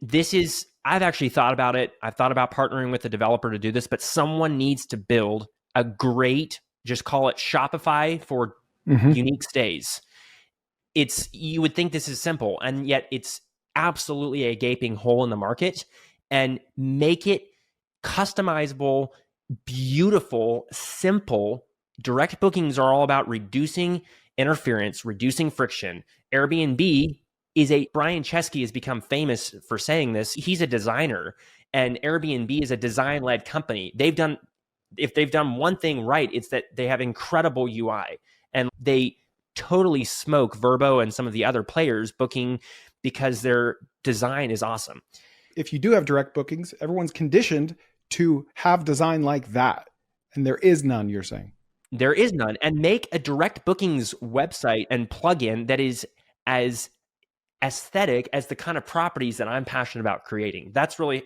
I've actually thought about it. I've thought about partnering with a developer to do this, but someone needs to build a great, just call it Shopify for unique stays. You would think this is simple, and yet it's absolutely a gaping hole in the market. And make it customizable, beautiful, simple. Direct bookings are all about reducing interference, reducing friction. Airbnb Brian Chesky has become famous for saying this. He's a designer, and Airbnb is a design-led company. If they've done one thing right, it's that they have incredible UI, and they totally smoke Vrbo and some of the other players booking because their design is awesome. If you do have direct bookings, everyone's conditioned to have design like that. And there is none, you're saying? There is none. And make a direct bookings website and plugin that is as aesthetic as the kind of properties that I'm passionate about creating. That's really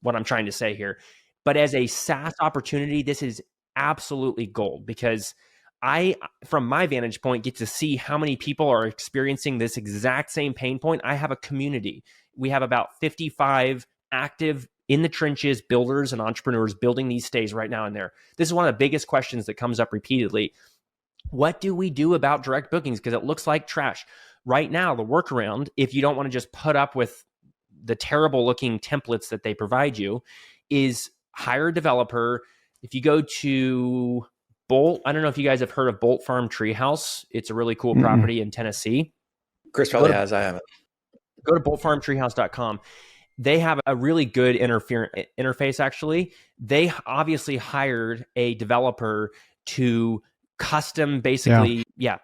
what I'm trying to say here. But as a SaaS opportunity, this is absolutely gold, because I, from my vantage point, get to see how many people are experiencing this exact same pain point. I have a community. We have about 55 active in the trenches builders and entrepreneurs building these stays right now in there. This is one of the biggest questions that comes up repeatedly. What do we do about direct bookings? Because it looks like trash. Right now, the workaround, if you don't want to just put up with the terrible looking templates that they provide you, is hire a developer. If you go to Bolt, I don't know if you guys have heard of Bolt Farm Treehouse. It's a really cool property in Tennessee. Chris probably has. I haven't. Go to boltfarmtreehouse.com. They have a really good interface, actually. They obviously hired a developer to custom, basically,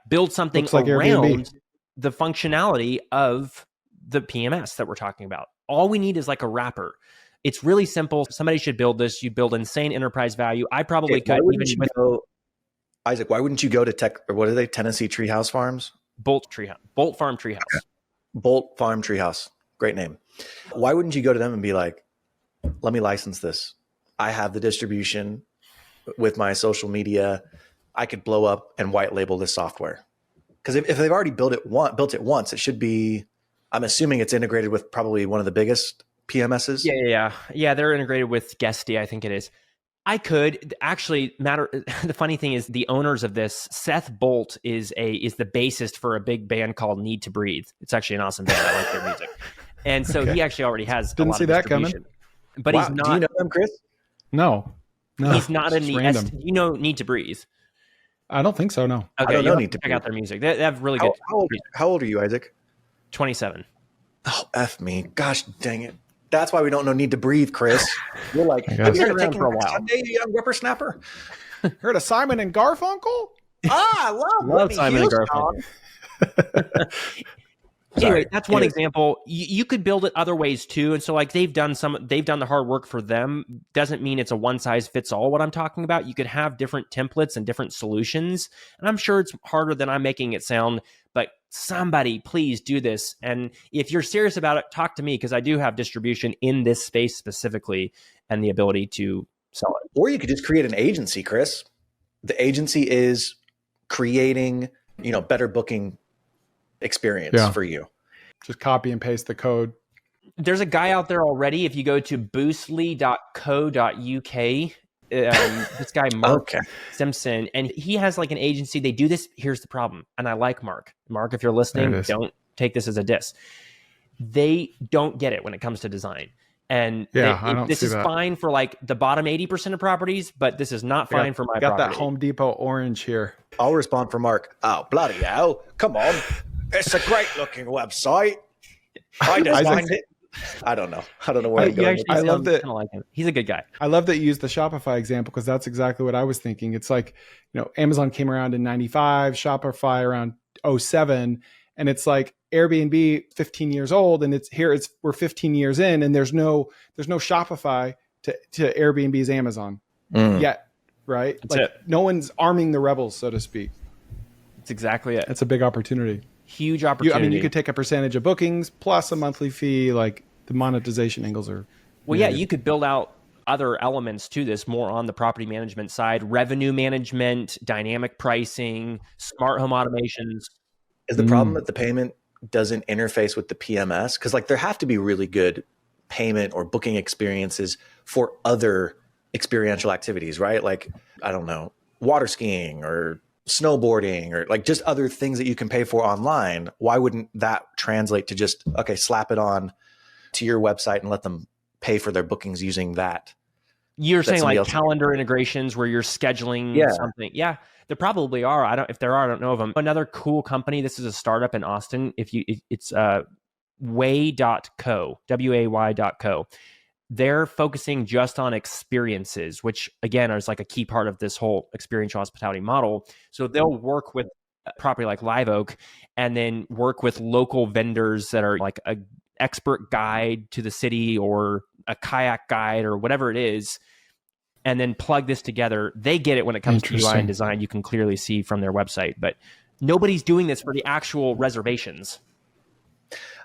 build something like around Airbnb. The functionality of the PMS that we're talking about. All we need is like a wrapper. It's really simple. Somebody should build this. You build insane enterprise value. I probably could. Isaac, why wouldn't you go to Tennessee Treehouse Farms? Bolt Farm Treehouse. Okay. Bolt Farm Treehouse. Great name. Why wouldn't you go to them and be like, let me license this? I have the distribution with my social media. I could blow up and white label this software. Because if they've already built it once, it should be, I'm assuming it's integrated with probably one of the biggest PMSs. Yeah. They're integrated with Guesty, I think it is. I could actually the funny thing is the owners of this, Seth Bolt is the bassist for a big band called Need to Breathe. It's actually an awesome band. I like their music. And so he actually already has a lot of distribution. But he's not. Do you know them, Chris? No, He's not in it's the random. Need to Breathe. I don't think so. No. Okay, I don't know. Need to check out their music. They have really good. How old are you, Isaac? 27. Oh, F me. Gosh dang it. That's why we don't know Need to Breathe, Chris. You're like, have you heard of for a while. Sunday, you young whippersnapper? Heard of Simon and Garfunkel? I love Simon and Houston. Garfunkel. Anyway, that's one example. You could build it other ways too. And so like they've done the hard work for them. Doesn't mean it's a one size fits all what I'm talking about. You could have different templates and different solutions. And I'm sure it's harder than I'm making it sound, but somebody please do this. And if you're serious about it, talk to me, because I do have distribution in this space specifically and the ability to sell it. Or you could just create an agency, Chris. The agency is creating, better booking experience for you. Just copy and paste the code. There's a guy out there already. If you go to boostly.co.uk, this guy, Mark Simpson, and he has like an agency. They do this. Here's the problem. And I like Mark. Mark, if you're listening, don't take this as a diss. They don't get it when it comes to design. And this is fine for like the bottom 80% of properties, but this is not fine for my property. Got that Home Depot orange here. I'll respond for Mark. Oh, bloody hell. Come on. It's a great looking website. I designed it. I don't know where to go. I love that. Like him. He's a good guy. I love that you used the Shopify example, because that's exactly what I was thinking. It's like, Amazon came around in 95, Shopify around 07, and it's like Airbnb 15 years old, and we're 15 years in, and there's no Shopify to Airbnb's Amazon yet, right? That's it. No one's arming the rebels, so to speak. That's exactly it. That's a big opportunity. Huge opportunity. You could take a percentage of bookings plus a monthly fee. Like the monetization angles are. Well, yeah, you could build out other elements to this more on the property management side, revenue management, dynamic pricing, smart home automations. Is the problem that the payment doesn't interface with the PMS? Because like there have to be really good payment or booking experiences for other experiential activities, right? Like, I don't know, water skiing or snowboarding or like just other things that you can pay for online. Why wouldn't that translate to just, slap it on to your website and let them pay for their bookings using that? You're saying like calendar integrations where you're scheduling something. Yeah, there probably are. If there are, I don't know of them. Another cool company. This is a startup in Austin. It's way.co, way.co. They're focusing just on experiences, which again is like a key part of this whole experiential hospitality model. So they'll work with a property like Live Oak and then work with local vendors that are like a expert guide to the city or a kayak guide or whatever it is, and then plug this together. They get it when it comes to UI and design. You can clearly see from their website, but nobody's doing this for the actual reservations.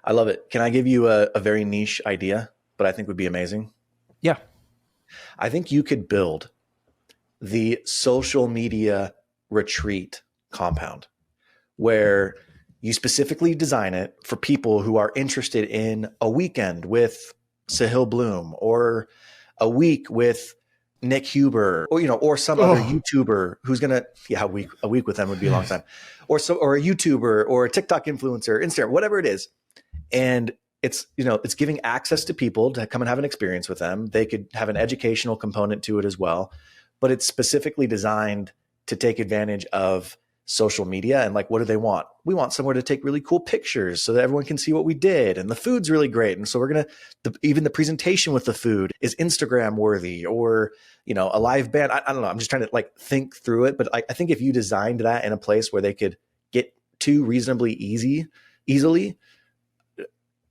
I love it. Can I give you a very niche idea, but I think would be amazing? Yeah. I think you could build the social media retreat compound where you specifically design it for people who are interested in a weekend with Sahil Bloom or a week with Nick Huber or some other YouTuber who's going to, a week with them would be a long time, or a YouTuber or a TikTok influencer, Instagram, whatever it is. And it's giving access to people to come and have an experience with them. They could have an educational component to it as well, but it's specifically designed to take advantage of social media. And like, what do they want? We want somewhere to take really cool pictures so that everyone can see what we did. And the food's really great. And so we're even the presentation with the food is Instagram worthy, or, a live band. I don't know. I'm just trying to like think through it. But I think if you designed that in a place where they could get to reasonably easily,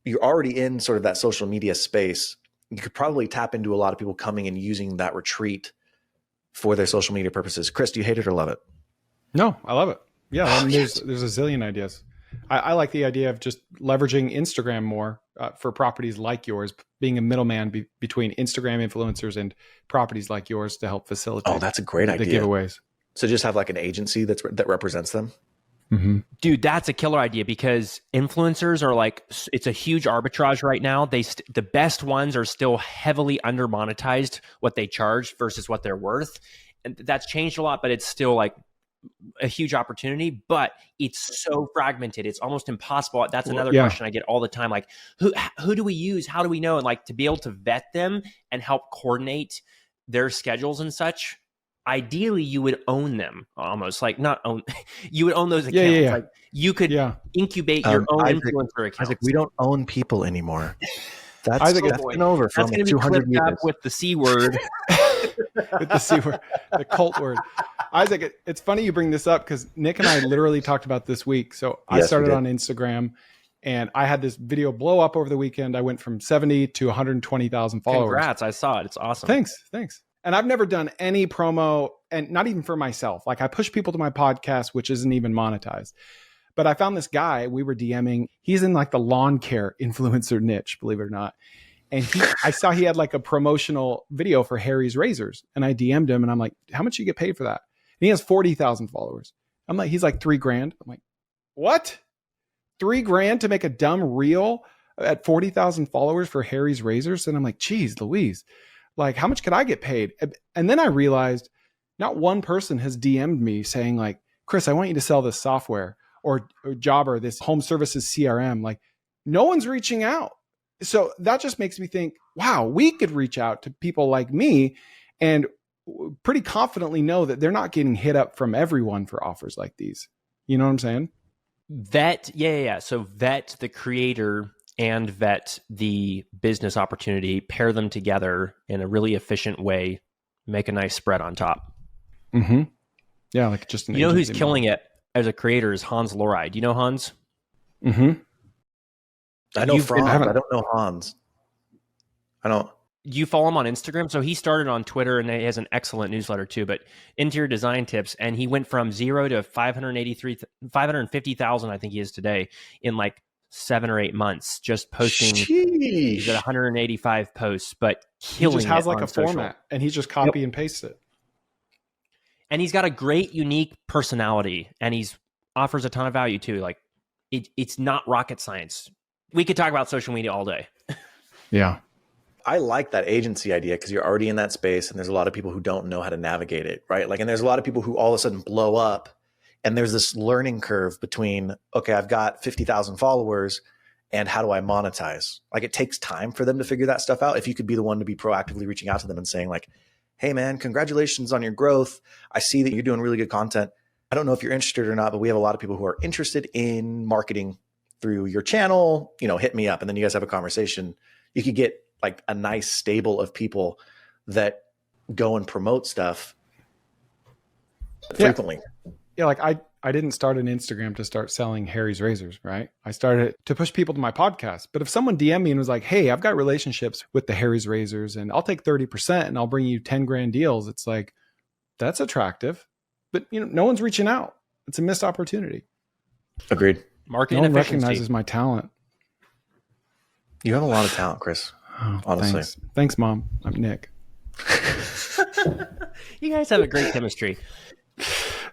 you're already in sort of that social media space. You could probably tap into a lot of people coming and using that retreat for their social media purposes. Chris, do you hate it or love it? No, I love it. Yeah, there's a zillion ideas. I like the idea of just leveraging Instagram more for properties like yours, being a middleman between Instagram influencers and properties like yours to help facilitate. Oh, that's a great idea. The giveaways. So just have like an agency that represents them. Mm-hmm. Dude, that's a killer idea, because influencers are like, it's a huge arbitrage right now. The best ones are still heavily under monetized what they charge versus what they're worth. And that's changed a lot, but it's still like a huge opportunity, but it's so fragmented. It's almost impossible. That's another question I get all the time. Like, who do we use? How do we know? And like, to be able to vet them and help coordinate their schedules and such, ideally you would own them almost, like not own, you would own those accounts. Yeah. Like you could incubate your own influencer accounts. Isaac, we don't own people anymore. That's been over for that's going to be 200 clipped years. up with the C word. With the C word, the cult word. Isaac, it's funny you bring this up because Nick and I literally talked about this week. So I started on Instagram and I had this video blow up over the weekend. I went from 70 to 120,000 followers. Congrats. I saw it. It's awesome. Thanks. And I've never done any promo, and not even for myself. Like I push people to my podcast, which isn't even monetized. But I found this guy, we were DMing. He's in like the lawn care influencer niche, believe it or not. And I saw he had like a promotional video for Harry's Razors. And I DM'd him and I'm like, how much do you get paid for that? And he has 40,000 followers. I'm like, he's like $3,000. I'm like, what? $3,000 to make a dumb reel at 40,000 followers for Harry's Razors? And I'm like, geez, Louise, like how much could I get paid? And then I realized not one person has DM'd me saying like, Chris, I want you to sell this software or Jobber, this home services CRM. Like no one's reaching out. So that just makes me think, wow, we could reach out to people like me and pretty confidently know that they're not getting hit up from everyone for offers like these. You know what I'm saying? Vet. Yeah. So vet the creator and vet the business opportunity, pair them together in a really efficient way, make a nice spread on top. Mm-hmm. Yeah. Like just, you know, who's killing it as a creator is Hans Lorei. Do you know Hans? Mm-hmm. I know Franz. I don't know Hans. I don't. You follow him on Instagram? So he started on Twitter and he has an excellent newsletter too, but interior design tips. And he went from 0 to 550,000, I think he is today, in like 7 or 8 months, just posting. He's at 185 posts, but killing it. He just has like a social format and he just copy and paste it. And he's got a great, unique personality and he's offers a ton of value too. Like it's not rocket science. We could talk about social media all day. Yeah. I like that agency idea because you're already in that space and there's a lot of people who don't know how to navigate it, right? Like, and there's a lot of people who all of a sudden blow up and there's this learning curve between, okay, I've got 50,000 followers and how do I monetize? Like it takes time for them to figure that stuff out. If you could be the one to be proactively reaching out to them and saying like, hey man, congratulations on your growth. I see that you're doing really good content. I don't know if you're interested or not, but we have a lot of people who are interested in marketing through your channel, you know, hit me up. And then you guys have a conversation. You could get like a nice stable of people that go and promote stuff frequently. Yeah. Like I didn't start an Instagram to start selling Harry's Razors, right? I started to push people to my podcast. But if someone DM'd me and was like, hey, I've got relationships with the Harry's Razors and I'll take 30% and I'll bring you 10 grand deals. It's like, that's attractive, but you know, no one's reaching out. It's a missed opportunity. Agreed. Marketing no one efficiency. recognizes my talent. You have a lot of talent, Chris. Oh, honestly. Thanks, Mom. I'm Nick. You guys have a great chemistry.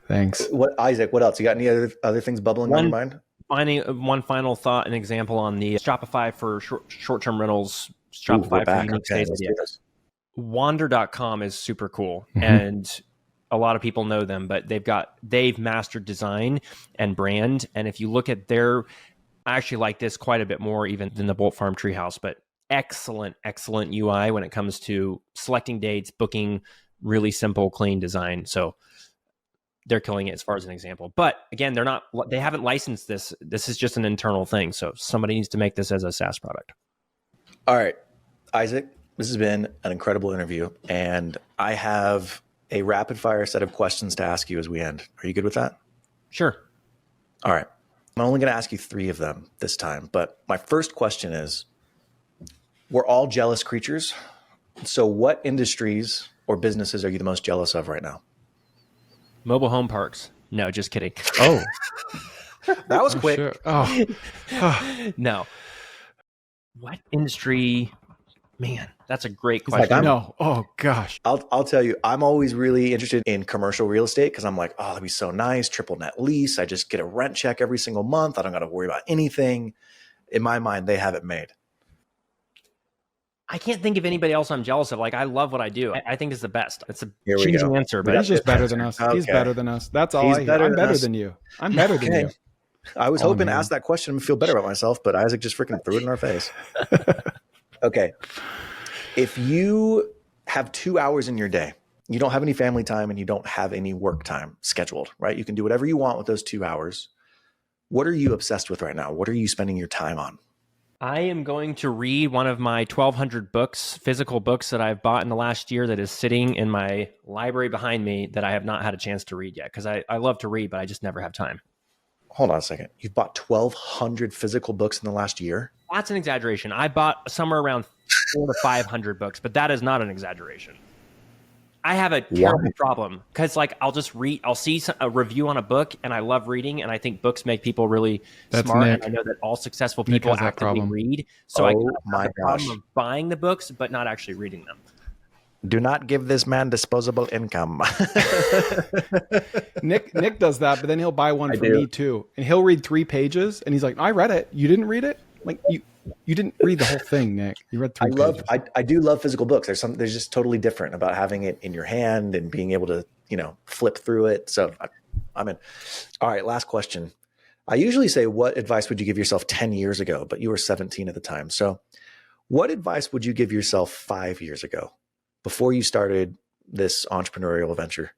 Thanks. Isaac, what else? You got any other things bubbling on your mind? One final thought, an example on the Shopify for short-term rentals, Shopify for unique stays. Wander.com is super cool. Mm-hmm. And a lot of people know them, but they've mastered design and brand. And if you look at I actually like this quite a bit more even than the Bolt Farm Treehouse, but excellent UI when it comes to selecting dates, booking, really simple, clean design. So they're killing it as far as an example. But again, they haven't licensed this. This is just an internal thing. So somebody needs to make this as a SaaS product. All right, Isaac, this has been an incredible interview. And I have a rapid fire set of questions to ask you as we end. Are you good with that? Sure. All right. I'm only going to ask you 3 of them this time. But my first question is, we're all jealous creatures. So what industries or businesses are you the most jealous of right now? Mobile home parks. No, just kidding. Oh, that was quick. Sure. Oh. No. What industry? Man, that's a great question. Like, no. Oh gosh. I'll tell you, I'm always really interested in commercial real estate because I'm like, oh, that'd be so nice. Triple net lease. I just get a rent check every single month. I don't got to worry about anything. In my mind, they have it made. I can't think of anybody else I'm jealous of. Like, I love what I do. I think it's the best. It's a cheesy answer, but he's just better than us. Okay. He's better than us. That's all. I'm better than you. I'm better than you. I was hoping to ask that question and feel better about myself, but Isaac just freaking threw it in our face. Okay. If you have 2 hours in your day. You don't have any family time and you don't have any work time scheduled, right? You can do whatever you want with those 2 hours. What are you obsessed with right now? What are you spending your time on? I am going to read one of my 1,200 books, physical books that I've bought in the last year that is sitting in my library behind me that I have not had a chance to read yet, because I love to read, but I just never have time. Hold on a second. You've bought 1,200 physical books in the last year? That's an exaggeration. I bought somewhere around 400 to 500 books, but that is not an exaggeration. I have a terrible problem because like I'll see a review on a book and I love reading and I think books make people really smart. Nick. And I know that all successful people actively read. So I have the problem of buying the books, but not actually reading them. Do not give this man disposable income. Nick does that, but then he'll buy one for me too. And he'll read 3 pages and he's like, I read it. You didn't read it? Like you didn't read the whole thing, Nick. You read 3 pages. I do love physical books. There's just totally different about having it in your hand and being able to, flip through it. So I'm in. All right. Last question. I usually say, what advice would you give yourself 10 years ago? But you were 17 at the time. So what advice would you give yourself 5 years ago before you started this entrepreneurial venture?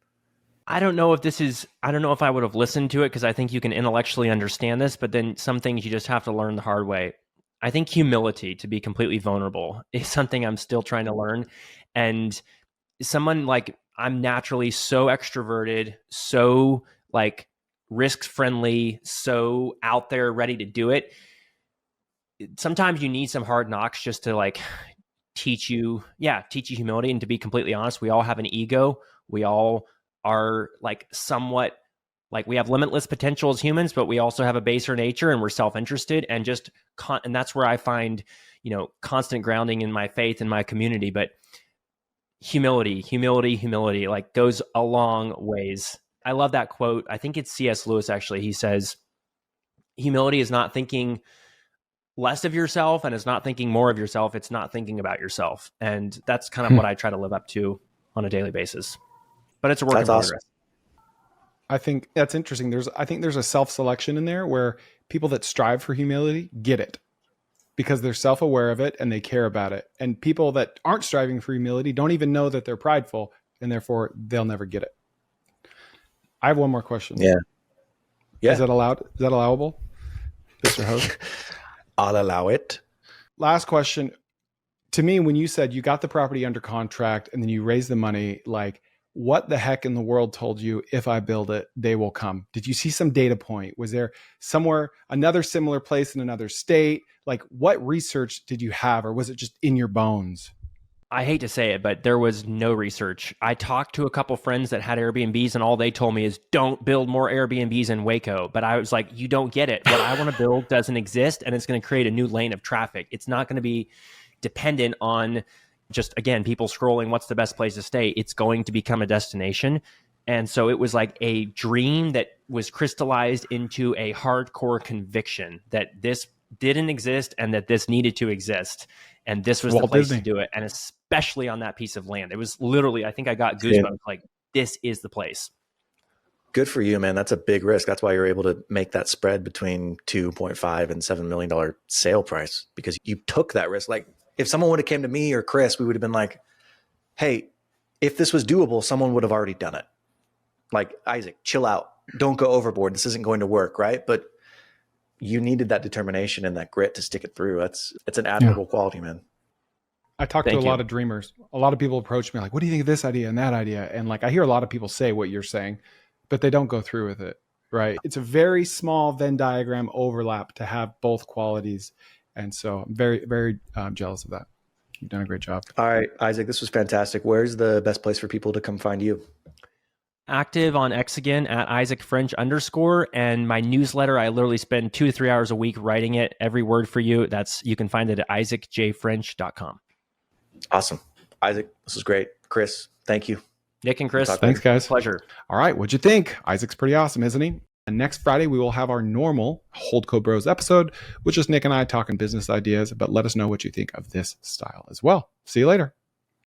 I don't know if I would have listened to it because I think you can intellectually understand this, but then some things you just have to learn the hard way. I think humility, to be completely vulnerable, is something I'm still trying to learn. And someone like I'm naturally so extroverted, so like risk friendly, so out there ready to do it. Sometimes you need some hard knocks just to like teach you humility. And to be completely honest, we all have an ego. We all are like somewhat like we have limitless potential as humans, but we also have a baser nature and we're self-interested and and that's where I find, constant grounding in my faith and my community. But humility like goes a long ways. I love that quote. I think it's C.S. Lewis, actually. He says, humility is not thinking less of yourself and it's not thinking more of yourself. It's not thinking about yourself. And that's kind of what I try to live up to on a daily basis. But it's a work in progress. Awesome. I think that's interesting. I think there's a self-selection in there where people that strive for humility get it because they're self-aware of it and they care about it. And people that aren't striving for humility don't even know that they're prideful and therefore they'll never get it. I have one more question. Yeah. Is that allowed? Is that allowable, Mr. Host? I'll allow it. Last question. To me, when you said you got the property under contract and then you raised the money, like, what the heck in the world told you if I build it, they will come? Did you see some data point? Was there somewhere another similar place in another state? Like what research did you have, or was it just in your bones? I hate to say it, but there was no research. I talked to a couple friends that had Airbnbs and all they told me is don't build more Airbnbs in Waco. But I was like, you don't get it. What I want to build doesn't exist and it's going to create a new lane of traffic. It's not going to be dependent on just, again, people scrolling, what's the best place to stay? It's going to become a destination. And so it was like a dream that was crystallized into a hardcore conviction that this didn't exist and that this needed to exist. And this was the place to do it. And especially on that piece of land. It was literally, I think I got goosebumps, like this is the place. Good for you, man. That's a big risk. That's why you're able to make that spread between $2.5 and $7 million sale price, because you took that risk. Like, if someone would have came to me or Chris, we would have been like, hey, if this was doable, someone would have already done it. Like, Isaac, chill out. Don't go overboard. This isn't going to work, right? But you needed that determination and that grit to stick it through. It's an admirable quality, man. I talk to a lot of dreamers. A lot of people approach me like, what do you think of this idea and that idea? And like, I hear a lot of people say what you're saying, but they don't go through with it, right? It's a very small Venn diagram overlap to have both qualities. And so I'm very, very jealous of that. You've done a great job. All right, Isaac, this was fantastic. Where's the best place for people to come find you? Active on X again at @IsaacFrench_. And my newsletter, I literally spend 2 to 3 hours a week writing it, every word for you. You can find it at isaacjfrench.com. Awesome. Isaac, this is great. Chris, thank you. Nick and Chris, thanks, guys. Pleasure. All right, what'd you think? Isaac's pretty awesome, isn't he? And next Friday, we will have our normal HoldCo Bros episode, which is Nick and I talking business ideas, but let us know what you think of this style as well. See you later.